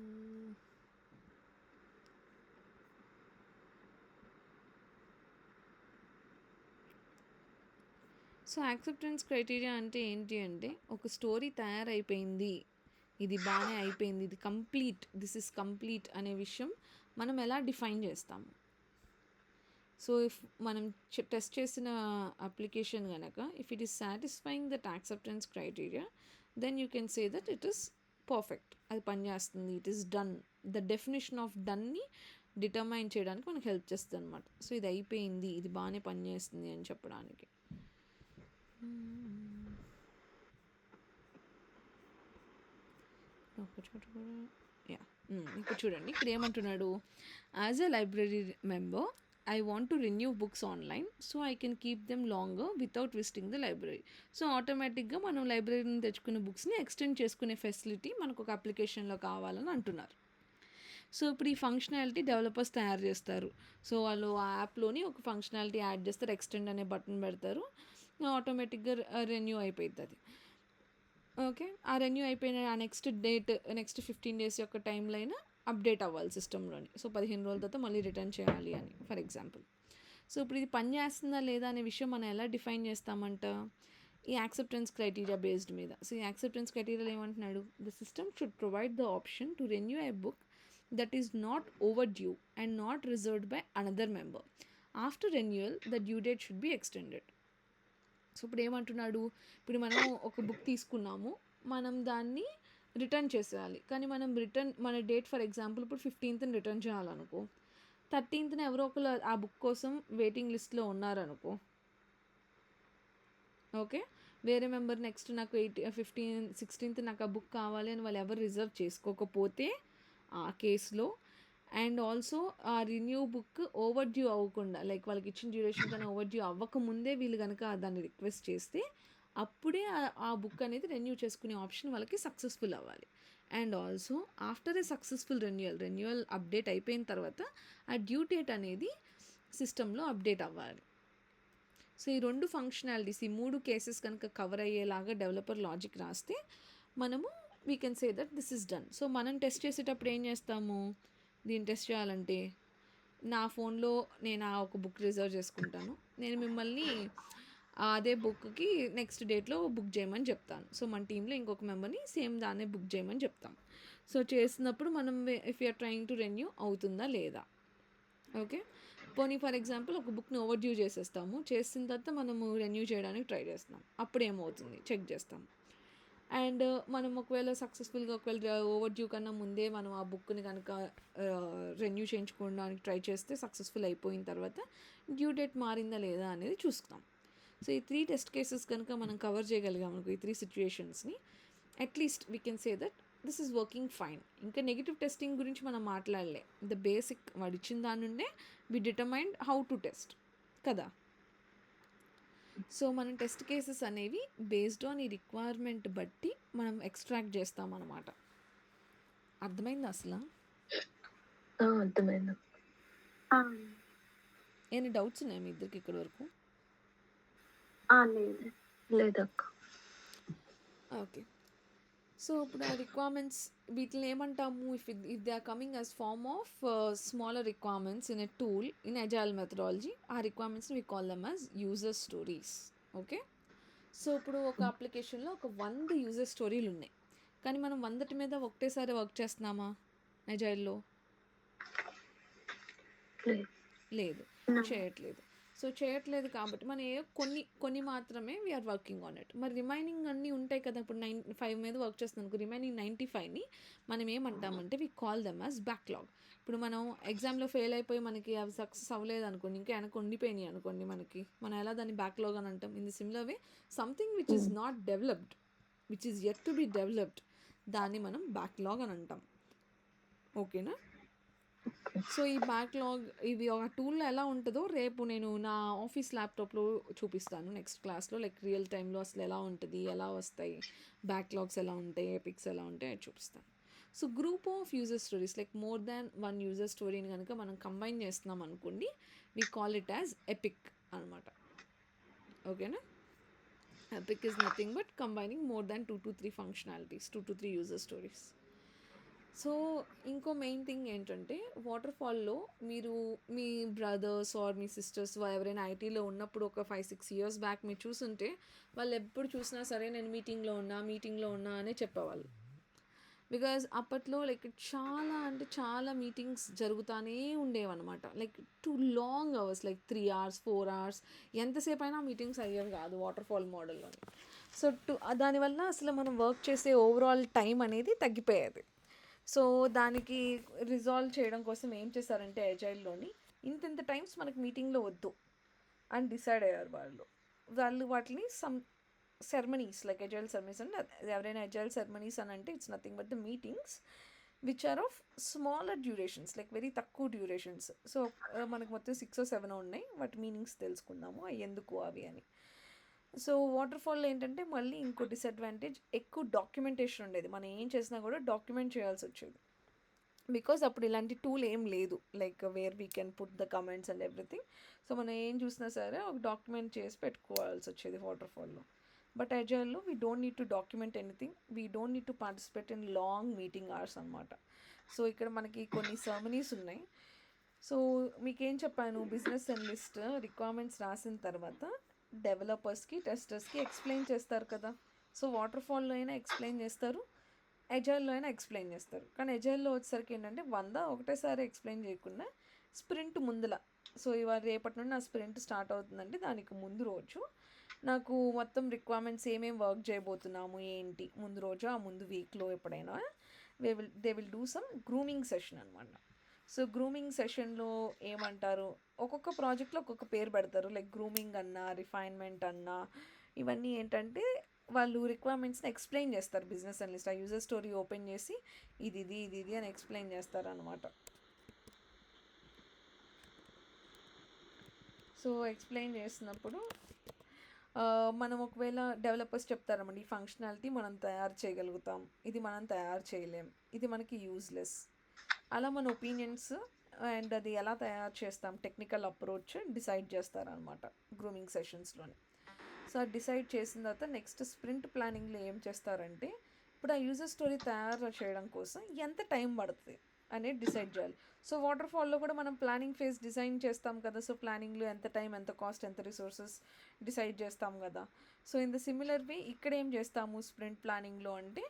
So acceptance criteria అంటే ఏంటి అంటే, ఒక స్టోరీ తయారైపోయింది, ఇది బాగానే అయిపోయింది, ఇది కంప్లీట్, దిస్ ఇస్ కంప్లీట్ అనే విషయం మనం ఎలా డిఫైన్ చేస్తాము. సో ఇఫ్ మనం టెస్ట్ చేసిన అప్లికేషన్ కనుక if it is satisfying that acceptance criteria, then you can say that it is perfect, అది పనిచేస్తుంది, it is done. The definition of డన్ని డిటర్మైన్ చేయడానికి మనకు హెల్ప్ చేస్తుంది అనమాట. సో ఇది అయిపోయింది, ఇది బాగానే పనిచేస్తుంది అని చెప్పడానికి. ఇప్పుడు చూడండి, ఇక్కడ ఏమంటున్నాడు, as a library member I want to renew books online so I can keep them longer without visiting the library. So ఆటోమేటిక్గా మనం లైబ్రరీ నుంచి తెచ్చుకునే బుక్స్ని ఎక్స్టెండ్ చేసుకునే ఫెసిలిటీ మనకు ఒక అప్లికేషన్లో కావాలని అంటున్నారు. సో ఇప్పుడు ఈ ఫంక్షనాలిటీ డెవలపర్స్ తయారు చేస్తారు. సో వాళ్ళు ఆ యాప్లోని ఒక ఫంక్షనాలిటీ యాడ్ చేస్తారు, ఎక్స్టెండ్ అనే బటన్ పెడతారు, ఆటోమేటిక్గా రెన్యూ అయిపోతుంది అది. ఓకే, ఆ రెన్యూ అయిపోయిన ఆ నెక్స్ట్ 15 days యొక్క టైంలో అయినా అప్డేట్ అవ్వాలి సిస్టంలోని. సో 15 రోజుల తర్వాత మళ్ళీ రిటర్న్ చేయాలి అని, ఫర్ ఎగ్జాంపుల్. సో ఇప్పుడు ఇది పని చేస్తుందా లేదా అనే విషయం మనం ఎలా డిఫైన్ చేస్తామంట, ఈ యాక్సెప్టెన్స్ క్రైటీరియా బేస్డ్ మీద. సో ఈ యాక్సెప్టెన్స్ క్రైటీరియాలో ఏమంటున్నాడు, the system should provide the option to renew a book that is not over due and not reserved by another member. After renewal the due date should be extended. So ఇప్పుడు ఏమంటున్నాడు, ఇప్పుడు మనం ఒక బుక్ తీసుకున్నాము, మనం దాన్ని రిటర్న్ చేసేయాలి. కానీ మనం మన డేట్ ఫర్ ఎగ్జాంపుల్ ఇప్పుడు 15th రిటర్న్ చేయాలనుకో, 13th ఎవరో ఒకరు ఆ బుక్ కోసం వెయిటింగ్ లిస్ట్లో ఉన్నారనుకో, ఓకే, వేరే మెంబర్ నెక్స్ట్ నాకు 16th నాకు ఆ బుక్ కావాలి అని వాళ్ళు ఎవరు రిజర్వ్ చేసుకోకపోతే ఆ కేసులో, అండ్ ఆల్సో ఆ రిన్యూ బుక్ ఓవర్ డ్యూ అవ్వకుండా, లైక్ వాళ్ళకి ఇచ్చిన డ్యూరేషన్ కానీ ఓవర్ డ్యూ అవ్వకముందే వీళ్ళు కనుక దాన్ని రిక్వెస్ట్ చేస్తే అప్పుడే ఆ బుక్ అనేది రెన్యూ చేసుకునే ఆప్షన్ వాళ్ళకి సక్సెస్ఫుల్ అవ్వాలి. And also after a successful renewal update అయిపోయిన తర్వాత ఆ డ్యూ డేట్ అనేది సిస్టంలో అప్డేట్ అవ్వాలి. సో ఈ 2 ఫంక్షనాలిటీస్, ఈ 3 కేసెస్ కనుక కవర్ అయ్యేలాగా డెవలపర్ లాజిక్ రాస్తే మనము we can say that this is done. So మనం టెస్ట్ చేసేటప్పుడు ఏం చేస్తాము, దీన్ని టెస్ట్ చేయాలంటే నా ఫోన్లో నేను ఆ ఒక బుక్ రిజర్వ్ చేసుకుంటాను, నేను మిమ్మల్ని అదే బుక్కి నెక్స్ట్ డేట్లో బుక్ చేయమని చెప్తాను. సో మన టీంలో ఇంకొక మెంబర్ని సేమ్ దాన్నే బుక్ చేయమని చెప్తాం. సో చేసినప్పుడు మనం if you're trying to renew అవుతుందా లేదా, ఓకే. పోనీ ఫర్ ఎగ్జాంపుల్ ఒక బుక్ని ఓవర్ డ్యూ చేసేస్తాము, చేసిన తర్వాత మనము రెన్యూ చేయడానికి ట్రై చేస్తున్నాం, అప్పుడు ఏమవుతుంది చెక్ చేస్తాం. అండ్ మనం ఒకవేళ సక్సెస్ఫుల్గా ఒకవేళ ఓవర్ డ్యూ కన్నా ముందే మనం ఆ బుక్ని కనుక రెన్యూ చేయించుకోవడానికి ట్రై చేస్తే సక్సెస్ఫుల్ అయిపోయిన తర్వాత డ్యూ డేట్ మారిందా లేదా అనేది చూస్తాం. సో ఈ 3 టెస్ట్ కేసెస్ కనుక మనం కవర్ చేయగలిగాం అనుకో, ఈ 3 సిచ్యుయేషన్స్ని, at least we can say that this is working fine. ఇంకా నెగిటివ్ టెస్టింగ్ గురించి మనం మాట్లాడలే, ద బేసిక్ వాడు ఇచ్చిన దాని నుండే we determined how to test కదా. సో మనం టెస్ట్ కేసెస్ అనేవి బేస్డ్ ఆన్ ఈ రిక్వైర్మెంట్ బట్టి మనం ఎక్స్ట్రాక్ట్ చేస్తాం అన్నమాట. అర్థమైందా అసలు? అర్థమైంది. ఏమైనా డౌట్స్ ఉన్నాయా మీ ఇద్దరికి ఇక్కడి వరకు? లేదక్క. ఓకే. సో ఇప్పుడు ఆ రిక్వైర్మెంట్స్ వీటిని ఏమంటాము, if they are coming as form of smaller requirements in a tool in agile methodology, ఆ రిక్వైర్మెంట్స్ని we call them as user stories. Okay. So ఇప్పుడు ఒక అప్లికేషన్లో ఒక 100 యూజర్ స్టోరీలు ఉన్నాయి, కానీ మనం 100 మీద ఒకటేసారి వర్క్ చేస్తున్నామా అజైల్లో? లేదు, చేయట్లేదు. సో చేయట్లేదు కాబట్టి మనం కొన్ని మాత్రమే వీఆర్ వర్కింగ్ ఆన్ ఇట్. మరి రిమైనింగ్ అన్నీ ఉంటాయి కదా, ఇప్పుడు 5 మీద వర్క్ చేస్తున్నాను, రిమైనింగ్ 95ని మనం ఏమంటామంటే we call them as backlog. ఇప్పుడు మనం ఎగ్జామ్లో ఫెయిల్ అయిపోయి మనకి అవి సక్సెస్ అవ్వలేదు అనుకోండి, ఇంకా వెనక ఉండిపోయినాయి అనుకోండి, మనం ఎలా దాన్ని బ్యాక్లాగ్ అని అంటాం. In the similar way something which is not developed, which is yet to be developed, దాన్ని మనం బ్యాక్లాగ్ అని అంటాం. ఓకేనా? సో ఈ బ్యాక్లాగ్ ఇది ఒక టూల్లో ఎలా ఉంటుందో రేపు నేను నా ఆఫీస్ ల్యాప్టాప్లో చూపిస్తాను నెక్స్ట్ క్లాస్లో, లైక్ రియల్ టైంలో అసలు ఎలా ఉంటుంది, ఎలా వస్తాయి బ్యాక్లాగ్స్, ఎలా ఉంటాయి, ఎపిక్స్ ఎలా ఉంటాయి అది చూపిస్తాను. So group of user stories, like more than 1 user స్టోరీని కనుక మనం కంబైన్ చేస్తున్నాం అనుకోండి, we call it as epic అనమాట. ఓకేనా? Epic is nothing but combining more than 2 to 3 functionalities, 2 to 3 user stories. So ఇంకో మెయిన్ థింగ్ ఏంటంటే, వాటర్ ఫాల్లో మీరు మీ బ్రదర్స్ ఆర్ మీ సిస్టర్స్ ఎవరైనా ఐటీలో ఉన్నప్పుడు ఒక 5-6 years బ్యాక్ మీరు చూసుంటే, వాళ్ళు ఎప్పుడు చూసినా సరే నేను మీటింగ్లో ఉన్నా అనే చెప్పేవాళ్ళు. బికాజ్ అప్పట్లో లైక్ చాలా మీటింగ్స్ జరుగుతూనే ఉండేవన్నమాట, like 2 long hours, like 3 hours 4 hours ఎంతసేపు అయినా మీటింగ్స్ అయ్యేవి కాదు వాటర్ ఫాల్ మోడల్లోని. సో దానివల్ల అసలు మనం వర్క్ చేసే ఓవరాల్ టైం అనేది తగ్గిపోయేది. సో దానికి రిజాల్వ్ చేయడం కోసం ఏం చేశారంటే అజైల్లోని ఇంత టైమ్స్ మనకి మీటింగ్లో వద్దు అని డిసైడ్ అయ్యారు వాళ్ళు వాటిని some ceremonies, like agile ceremonies అంటే ఎవరైనా అజైల్ సెరమనీస్ అని అంటే it's nothing but the meetings which are of smaller durations, like very తక్కువ డ్యూరేషన్స్. సో మనకు మొత్తం 6 or 7 ఉన్నాయి, వాటి మీనింగ్స్ తెలుసుకుందాము ఎందుకు అవి అని. సో వాటర్ ఫాల్లో ఏంటంటే మళ్ళీ ఇంకో డిసడ్వాంటేజ్, ఎక్కువ డాక్యుమెంటేషన్ ఉండేది, మనం ఏం చేసినా కూడా డాక్యుమెంట్ చేయాల్సి వచ్చేది. బికాజ్ అప్పుడు ఇలాంటి టూల్ ఏం లేదు, like where we can put the comments and everything. So మనం ఏం చూసినా సరే ఒక డాక్యుమెంట్ చేసి పెట్టుకోవాల్సి వచ్చేది వాటర్ ఫాల్లో. బట్ అజైల్లో we don't need to document anything, we don't need to participate in long meeting hours అనమాట. సో ఇక్కడ మనకి కొన్ని సెరమనీస్ ఉన్నాయి. సో మీకేం చెప్పాను, బిజినెస్ అనలిస్ట్ రిక్వైర్మెంట్స్ రాసిన తర్వాత డెవలపర్స్కి టెస్టర్స్కి ఎక్స్ప్లెయిన్ చేస్తారు కదా. సో వాటర్ ఫాల్లో అయినా ఎక్స్ప్లెయిన్ చేస్తారు, ఎజైల్లో అయినా ఎక్స్ప్లెయిన్ చేస్తారు. కానీ ఎజైల్లో వచ్చేసరికి ఏంటంటే ఒకటేసారి ఎక్స్ప్లెయిన్ చేయకుండా స్ప్రింట్ ముందుల, సో ఇవాళ రేపటి నుండి నా స్ప్రింట్ స్టార్ట్ అవుతుందంటే దానికి ముందు రోజు నాకు మొత్తం రిక్వైర్మెంట్స్ ఏమేమి వర్క్ చేయబోతున్నాము ఏంటి ముందు రోజు, ఆ ముందు వీక్లో ఎప్పుడైనా they will do some grooming session అనమాట. సో గ్రూమింగ్ సెషన్లో ఏమంటారు, ఒక్కొక్క ప్రాజెక్ట్లో ఒక్కొక్క పేరు పెడతారు, లైక్ గ్రూమింగ్ అన్నా రిఫైన్మెంట్ అన్నా. ఇవన్నీ ఏంటంటే వాళ్ళు రిక్వైర్మెంట్స్ని ఎక్స్ప్లెయిన్ చేస్తారు. బిజినెస్ అనలిస్ట్ ఆ యూజర్ స్టోరీ ఓపెన్ చేసి ఇది అని ఎక్స్ప్లెయిన్ చేస్తారు అనమాట. సో ఎక్స్ప్లెయిన్ చేసినప్పుడు మనం ఒకవేళ డెవలపర్స్ చెప్తారన్నమాట, ఈ ఫంక్షనాలిటీ మనం తయారు చేయగలుగుతాం, ఇది మనం తయారు చేయలేం, ఇది మనకి యూజ్లెస్. అలా మన ఒపీనియన్స్ అండ్ అది ఎలా తయారు చేస్తాం టెక్నికల్ అప్రోచ్ డిసైడ్ చేస్తారనమాట గ్రూమింగ్ సెషన్స్లోని. సో అది డిసైడ్ చేసిన తర్వాత నెక్స్ట్ స్ప్రింట్ ప్లానింగ్లో ఏం చేస్తారంటే, ఇప్పుడు ఆ యూజర్ స్టోరీ తయారు చేయడం కోసం ఎంత టైం పడుతుంది అనేది డిసైడ్ చేయాలి. సో వాటర్ ఫాల్లో కూడా మనం ప్లానింగ్ ఫేజ్ డిజైన్ చేస్తాం కదా. సో ప్లానింగ్లో ఎంత టైం, ఎంత కాస్ట్, ఎంత రిసోర్సెస్ డిసైడ్ చేస్తాం కదా. So in the similar way ఇక్కడ ఏం చేస్తాము స్ప్రింట్ ప్లానింగ్లో అంటే,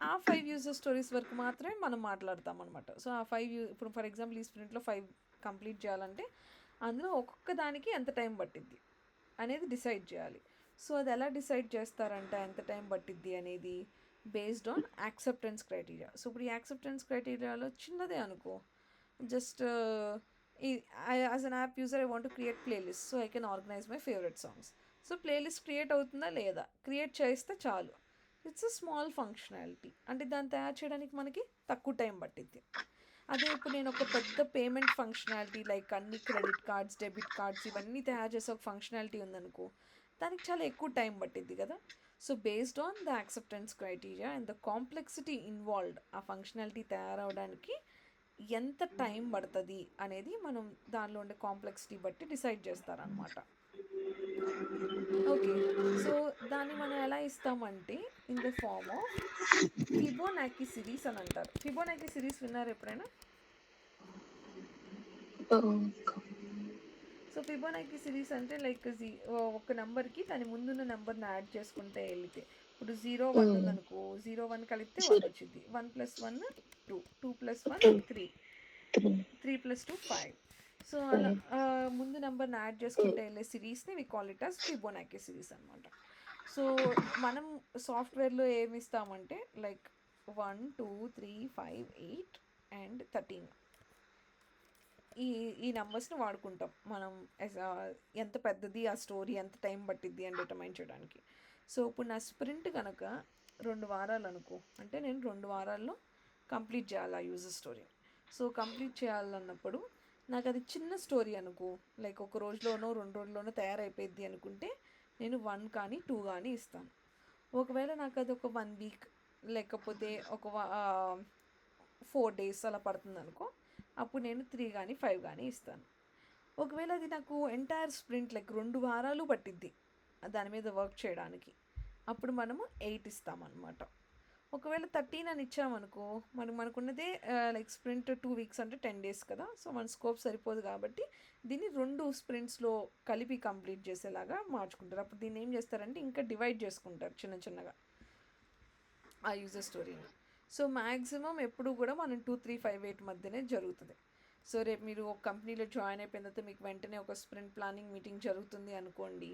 ఆ 5 యూజర్ స్టోరీస్ వరకు మాత్రమే మనం మాట్లాడతాం అనమాట. సో ఆ 5 ఇప్పుడు ఫర్ ఎగ్జాంపుల్ ఈ స్ప్రింట్లో 5 కంప్లీట్ చేయాలంటే అందులో ఒక్కొక్క దానికి ఎంత టైం పట్టిద్ది అనేది డిసైడ్ చేయాలి. సో అది ఎలా డిసైడ్ చేస్తారంటే ఎంత టైం పట్టిద్ది అనేది based on acceptance criteria. So ఇప్పుడు ఈ యాక్సెప్టెన్స్ క్రైటీరియాలో చిన్నదే అనుకో, just as an app user I want to create playlist so I can organise my favourite songs. So playlist create అవుతుందా లేదా, క్రియేట్ చేస్తే చాలు. ఇట్స్ అ స్మాల్ ఫంక్షనాలిటీ, అంటే దాన్ని తయారు చేయడానికి మనకి తక్కువ టైం పట్టిద్ది. అదే ఇప్పుడు నేను ఒక పెద్ద పేమెంట్ ఫంక్షనాలిటీ లైక్ అన్ని క్రెడిట్ కార్డ్స్, డెబిట్ కార్డ్స్ ఇవన్నీ తయారు చేసే ఒక ఫంక్షనాలిటీ ఉందనుకో, దానికి చాలా ఎక్కువ టైం పట్టిద్ది కదా. So based on the acceptance criteria and the complexity involved, ఆ ఫంక్షనాలిటీ తయారవడానికి ఎంత టైం పడుతుంది అనేది మనం దానిలో ఉండే కాంప్లెక్సిటీ బట్టి డిసైడ్ చేస్తారనమాట. ఓకే, సో దాన్ని మనం ఎలా ఇస్తామంటే in the form of Fibonacci series అని అంటారు. ఫిబోనాకీ సిరీస్ విన్నారు ఎప్పుడైనా? సో ఫిబోనాకీ సిరీస్ అంటే లైక్ ఒక నెంబర్కి దాని ముందున్న నెంబర్ని యాడ్ చేసుకుంటే వెళితే, ఇప్పుడు 0-1 ఉందనుకో, 0-1 కలిపితే 1 వచ్చింది, 1 + 1 2, 2 + 1 3, 3 + 2 5. సో అలా ముందు నెంబర్ని యాడ్ చేసుకుంటే వెళ్ళే సిరీస్ని we call it as Fibonacci series అనమాట. సో మనం సాఫ్ట్వేర్లో ఏమి ఇస్తామంటే లైక్ 1 2 3 5 8 అండ్ 13 ఈ నెంబర్స్ని వాడుకుంటాం మనం ఎంత పెద్దది ఆ స్టోరీ ఎంత టైం పట్టిద్ది అని డిటర్మైన్ చేయడానికి. సో ఇప్పుడు నా స్ప్రింట్ కనుక 2 వారాలు అనుకో, అంటే నేను 2 వారాల్లో కంప్లీట్ చేయాలి ఆ యూజర్ స్టోరీ. సో కంప్లీట్ చేయాలన్నప్పుడు నాకు అది చిన్న స్టోరీ అనుకో, లైక్ ఒక రోజులోనో 2 రోజుల్లోనో తయారైపోయింది అనుకుంటే నేను 1 కానీ 2 కానీ ఇస్తాను. ఒకవేళ నాకు అది ఒక 1 వీక్ లేకపోతే ఒక 4 days అలా పడుతుంది అనుకో, అప్పుడు నేను 3 కానీ 5 కానీ ఇస్తాను. ఒకవేళ అది నాకు ఎంటైర్ స్ప్రింట్ లైక్ 2 వారాలు పట్టిద్ది దాని మీద వర్క్ చేయడానికి, అప్పుడు మనము 8 ఇస్తామన్నమాట. ఒకవేళ 13 అని ఇచ్చామనుకో, మనకున్నదే లైక్ స్ప్రింట్ 2 weeks అంటే 10 days కదా. సో మన స్కోప్ సరిపోదు కాబట్టి దీన్ని 2 స్ప్రింట్స్లో కలిపి కంప్లీట్ చేసేలాగా మార్చుకుంటారు. అప్పుడు దీన్ని ఏం చేస్తారంటే ఇంకా డివైడ్ చేసుకుంటారు చిన్న చిన్నగా ఆ యూజర్ స్టోరీని. సో మ్యాక్సిమం ఎప్పుడు కూడా మనం 2 3 5 8 మధ్యనే జరుగుతుంది. సో రేపు మీరు ఒక కంపెనీలో జాయిన్ అయిపోయిన తర్వాత మీకు వెంటనే ఒక స్ప్రింట్ ప్లానింగ్ మీటింగ్ జరుగుతుంది అనుకోండి.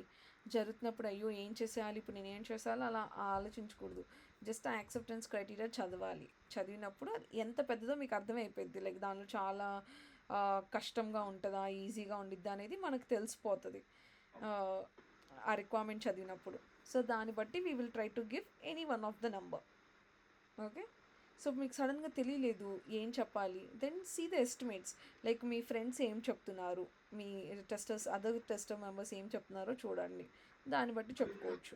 జరుగుతున్నప్పుడు అయ్యో ఏం చేసేయాలి, ఇప్పుడు నేను ఏం చేసేయాలి అలా ఆలోచించకూడదు. జస్ట్ ఆ యాక్సెప్టెన్స్ క్రైటీరియా చదవాలి. చదివినప్పుడు అది ఎంత పెద్దదో మీకు అర్థమైపోద్ది. లైక్ దానిలో చాలా కష్టంగా ఉంటుందా, ఈజీగా ఉండిద్దా అనేది మనకు తెలిసిపోతుంది ఆ రిక్వైర్మెంట్ చదివినప్పుడు. సో దాన్ని బట్టి we will try to give any one of the number. Okay, so మీకు సడన్గా తెలియలేదు ఏం చెప్పాలి, then see the estimates. Like మీ ఫ్రెండ్స్ ఏం చెప్తున్నారు, మీ అదర్ టెస్టర్ మెంబర్స్ ఏం చెప్తున్నారో చూడండి, దాన్ని బట్టి చెప్పుకోవచ్చు.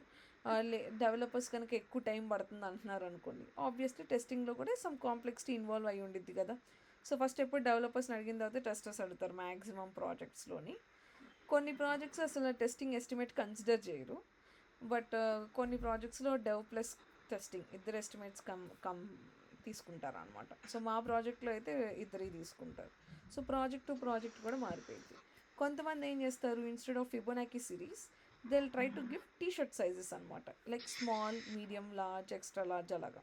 డెవలపర్స్ కనుక ఎక్కువ టైం పడుతుంది అంటున్నారు అనుకోండి, ఆబ్వియస్లీ టెస్టింగ్లో కూడా సమ్ కాంప్లెక్సిటీ ఇన్వాల్వ్ అయి ఉండిద్ది కదా. సో ఫస్ట్ ఎప్పుడు డెవలపర్స్ని అడిగిన తర్వాత టెస్టర్స్ అడుగుతారు మ్యాక్సిమం ప్రాజెక్ట్స్లోని. కొన్ని ప్రాజెక్ట్స్ అసలు టెస్టింగ్ ఎస్టిమేట్ కన్సిడర్ చేయరు, బట్ కొన్ని ప్రాజెక్ట్స్లో డెవ్ ప్లస్ టెస్టింగ్ ఇద్దరు ఎస్టిమేట్స్ తీసుకుంటారు అనమాట. సో మా ప్రాజెక్ట్లో అయితే ఇద్దరికి తీసుకుంటారు. సో ప్రాజెక్ట్ టు ప్రాజెక్ట్ కూడా మారిపోయింది. కొంతమంది ఏం చేస్తారు, instead of Fibonacci series they will try to give T shirt sizes అనమాట. Like small, medium, large, extra large అలాగా.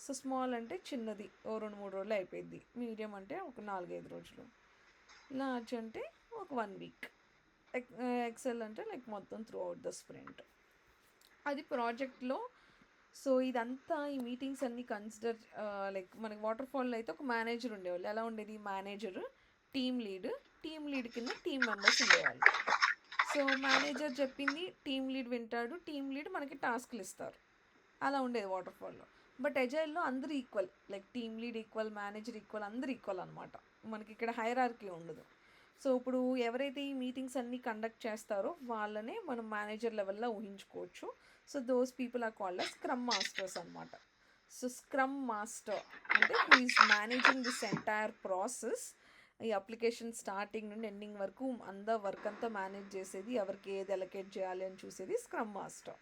సో స్మాల్ అంటే చిన్నది ఓ 2-3 రోజులు అయిపోయింది, మీడియం అంటే ఒక 4-5 రోజులు, లార్జ్ అంటే ఒక 1 వీక్, ఎక్సెల్ అంటే లైక్ మొత్తం త్రూ అవుట్ ద స్ప్రింట్. అది ప్రాజెక్ట్లో. సో ఇదంతా ఈ మీటింగ్స్ అన్నీ కన్సిడర్ లైక్ మనకి వాటర్ ఫాల్లో అయితే ఒక మేనేజర్ ఉండేవాళ్ళు. ఎలా ఉండేది, మేనేజర్, టీమ్ లీడ్ కింద టీమ్ మెంబర్స్ ఉండేవాళ్ళు. సో మేనేజర్ చెప్పింది టీమ్ లీడ్ వింటాడు, టీమ్ లీడ్ మనకి టాస్క్లు ఇస్తారు. అలా ఉండేది వాటర్ ఫాల్లో. బట్ ఎజైల్లో అందరూ equal, like team lead equal, manager equal, అందరూ ఈక్వల్ అనమాట. మనకి ఇక్కడ హైరార్కీ ఉండదు. సో ఇప్పుడు ఎవరైతే ఈ మీటింగ్స్ అన్నీ కండక్ట్ చేస్తారో వాళ్ళనే మనం మేనేజర్ లెవెల్లో ఊహించుకోవచ్చు. So those people are called as scrum masters అనమాట. సో స్క్రమ్ మాస్టర్ అంటే who is managing this entire process. ఈ అప్లికేషన్ స్టార్టింగ్ నుండి ఎండింగ్ వరకు వర్క్ అంతా మేనేజ్ చేసేది, ఎవరికి ఏది అలొకేట్ చేయాలి అని చూసేది స్క్రమ్ మాస్టర్.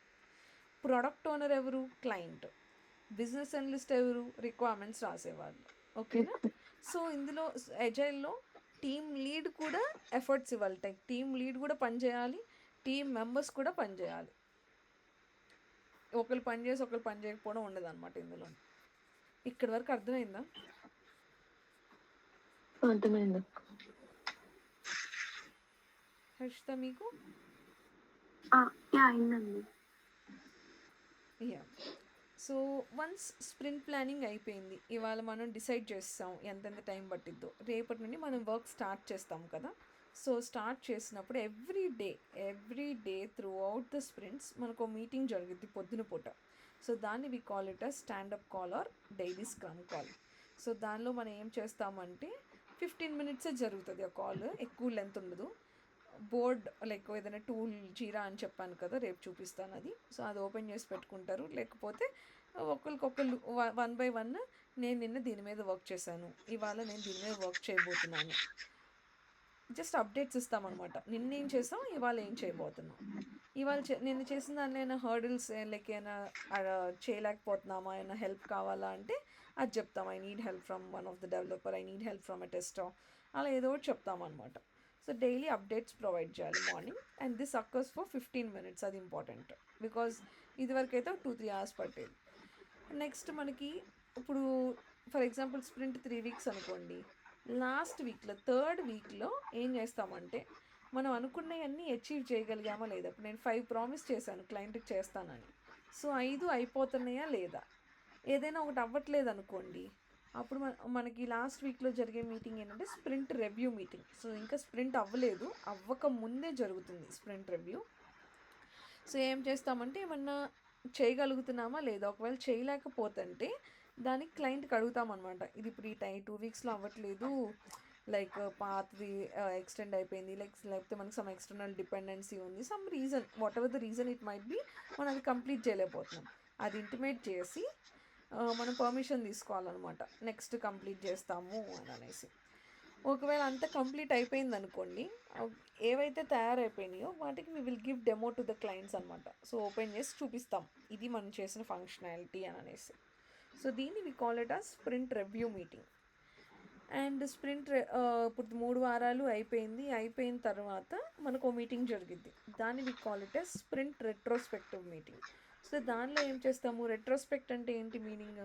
ప్రొడక్ట్ ఓనర్ ఎవరు, క్లయింట్. బిజినెస్ అనలిస్ట్ ఎవరు, రిక్వైర్మెంట్స్ రాసేవాళ్ళు. ఓకేనా. సో ఇందులో ఎజైల్లో టీమ్ లీడ్ కూడా ఎఫర్ట్స్ ఇవ్వాలి, టీమ్ లీడ్ కూడా పనిచేయాలి, టీమ్ మెంబర్స్ కూడా పనిచేయాలి. ఒకరు పని చేసి ఒకరు పని చేయకపోవడం ఉండదు అనమాట ఇందులో. ఇక్కడి వరకు అర్థమైందా? అర్థమైంది. హర్షిత మీకు? అయిందండి. Yeah. So once sprint planning అయిపోయింది, ఇవాళ మనం డిసైడ్ చేస్తాం ఎంతెంత టైం పట్టిద్దో. రేపటి నుండి మనం వర్క్ స్టార్ట్ చేస్తాం కదా. సో స్టార్ట్ చేసినప్పుడు every day throughout the sprints మనకు మీటింగ్ జరుగుద్ది పొద్దున పూట. సో దాన్ని we call it as standup call or daily scrum call. So దానిలో మనం ఏం చేస్తామంటే 15 minutes జరుగుతుంది ఆ కాల్, ఎక్కువ లెంత్ ఉండదు. బోర్డ్ లైక్ ఏదైనా టూల్, జీరా అని చెప్పాను కదా, రేపు చూపిస్తాను అది. సో అది ఓపెన్ చేసి పెట్టుకుంటారు, లేకపోతే ఒకరికొకరు 1 by 1 నేను నిన్న దీని మీద వర్క్ చేశాను, ఇవాళ నేను దీని మీద వర్క్ చేయబోతున్నాను, జస్ట్ అప్డేట్స్ ఇస్తామన్నమాట. నిన్న ఏం చేసాం, ఇవాళ ఏం చేయబోతున్నాం. ఇవాళ నిన్న చేసిన దానిలో ఏమైనా హర్డిల్స్ లైక్ ఏమైనా చేయలేకపోతున్నామా, ఏమైనా హెల్ప్ కావాలా అంటే అది చెప్తాం. I need help from one of the developer, I need help from a tester, అలా ఏదో ఒకటి చెప్తామన్నమాట. సో డైలీ అప్డేట్స్ ప్రొవైడ్ చేయాలి morning, and this occurs for 15 minutes. అది ఇంపార్టెంట్, బికాజ్ ఇదివరకు అయితే 2-3 hours పట్టేది. నెక్స్ట్ మనకి ఇప్పుడు ఫర్ ఎగ్జాంపుల్ స్ప్రింట్ 3 weeks అనుకోండి. లాస్ట్ వీక్లో 3rd weekలో ఏం చేస్తామంటే మనం అనుకున్నవన్నీ అచీవ్ చేయగలిగామా లేదా. ఇప్పుడు నేను 5 ప్రామిస్ చేశాను క్లయింట్కి చేస్తానని. సో 5 అయిపోతున్నాయా లేదా. ఏదైనా ఒకటి అవ్వట్లేదు అనుకోండి, అప్పుడు మనకి లాస్ట్ వీక్లో జరిగే మీటింగ్ ఏంటంటే స్ప్రింట్ రివ్యూ మీటింగ్. సో ఇంకా స్ప్రింట్ అవ్వక ముందే జరుగుతుంది స్ప్రింట్ రివ్యూ. సో ఏం చేస్తామంటే ఏమన్నా చేయగలుగుతున్నామా లేదా, ఒకవేళ చేయలేకపోతుంటే దానికి క్లయింట్కి అడుగుతామన్నమాట. ఇది ఇప్పుడు ఈ 2 weeksలో అవ్వట్లేదు, లైక్ పాతది ఎక్స్టెండ్ అయిపోయింది, లేకపోతే మనకి సమ్ ఎక్స్టర్నల్ డిపెండెన్సీ ఉంది, some reason, what ever the reason it might be, మనం అది కంప్లీట్ చేయలేకపోతున్నాం. అది ఇంటిమేట్ చేసి మనం పర్మిషన్ తీసుకోవాలన్నమాట, నెక్స్ట్ కంప్లీట్ చేస్తాము అని అనేసి. ఒకవేళ అంతా కంప్లీట్ అయిపోయింది అనుకోండి, ఏవైతే తయారైపోయినాయో వాటికి we will give demo to the clients అనమాట. సో ఓపెన్ చేసి చూపిస్తాం, ఇది మనం చేసిన ఫంక్షనాలిటీ అని అనేసి. సో దీన్ని we call it as sprint review meeting. And sprint ఇప్పుడు 3 వారాలు అయిపోయిన తర్వాత మనకు ఓ మీటింగ్ జరిగిద్ది, దాన్ని we call it as sprint retrospective meeting. So దానిలో ఏం చేస్తాము, రెట్రోస్పెక్ట్ అంటే ఏంటి మీనింగ్?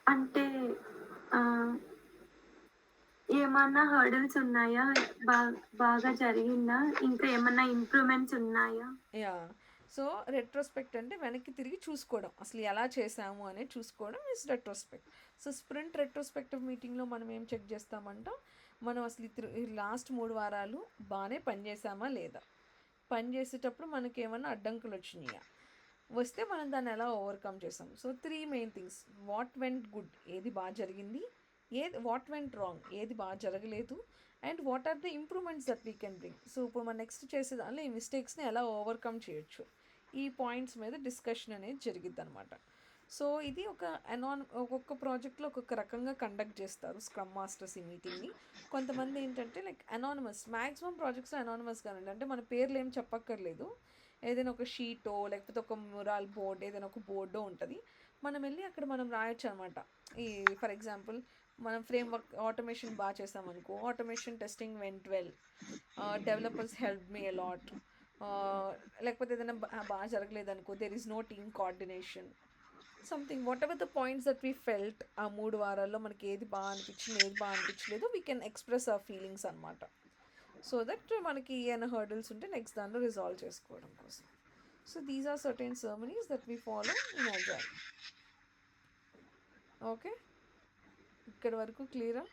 అంటే ఏమన్నా హర్డల్స్ ఉన్నాయా, బాగా జరిగిందా, ఇంకా ఏమన్నా ఇంప్రూవ్మెంట్స్ ఉన్నాయా? యా. సో రెట్రోస్పెక్ట్ అంటే వెనక్కి తిరిగి చూసుకోవడం, అసలు ఎలా చేసాము అనేది చూసుకోవడం is retrospect. So sprint retrospective మీటింగ్లో మనం ఏం చెక్ చేస్తామంటే మనం అసలు లాస్ట్ 3 వారాలు బాగానే పనిచేసామా లేదా, పనిచేసేటప్పుడు మనకి ఏమన్నా అడ్డంకులు వచ్చినాయా, వస్తే మనం దాన్ని ఎలా ఓవర్కమ్ చేసాం. So 3 main things: what went good, ఏది బాగా జరిగింది, వాట్ వెంట్ రాంగ్, ఏది బాగా జరగలేదు, and what are the improvements that we can bring. So ఇప్పుడు మనం నెక్స్ట్ చేసే దానిలో ఈ మిస్టేక్స్ని ఎలా ఓవర్కమ్ చేయొచ్చు, ఈ పాయింట్స్ మీద డిస్కషన్ అనేది జరిగిద్ది అనమాట. సో ఇది ఒక్కొక్క ప్రాజెక్ట్లో ఒక్కొక్క రకంగా కండక్ట్ చేస్తారు స్క్రమ్ మాస్టర్స్ ఈ మీటింగ్ని. కొంతమంది ఏంటంటే లైక్ అనానమస్, మ్యాక్సిమం ప్రాజెక్ట్స్లో అనానమస్గా అంటే మన పేర్లు ఏం చెప్పక్కర్లేదు, ఏదైనా ఒక షీటో లేకపోతే ఒక మురాల్ బోర్డ్, ఏదైనా ఒక బోర్డో ఉంటుంది, మనం వెళ్ళి అక్కడ మనం రాయొచ్చు అనమాట. ఈ ఫర్ ఎగ్జాంపుల్ మనం ఫ్రేమ్వర్క్ ఆటోమేషన్ బాగా చేసామనుకో, automation testing went well, developers help me a lot, లేకపోతే ఏదైనా బాగా జరగలేదనుకో, there is no team coordination, something whatever the points that we felt. ఆ 3 వారాల్లో మనకి ఏది బాగా అనిపించింది, ఏది బాగా అనిపించలేదు, we can express our feelings అనమాట. సో దట్ మనకి ఏమైనా హర్డిల్స్ ఉంటే నెక్స్ట్ దానిలో రిజాల్వ్ చేసుకోవడం కోసం. So these are certain ceremonies that we follow in agile. Okay, ఇక్కడ వరకు క్లియరా?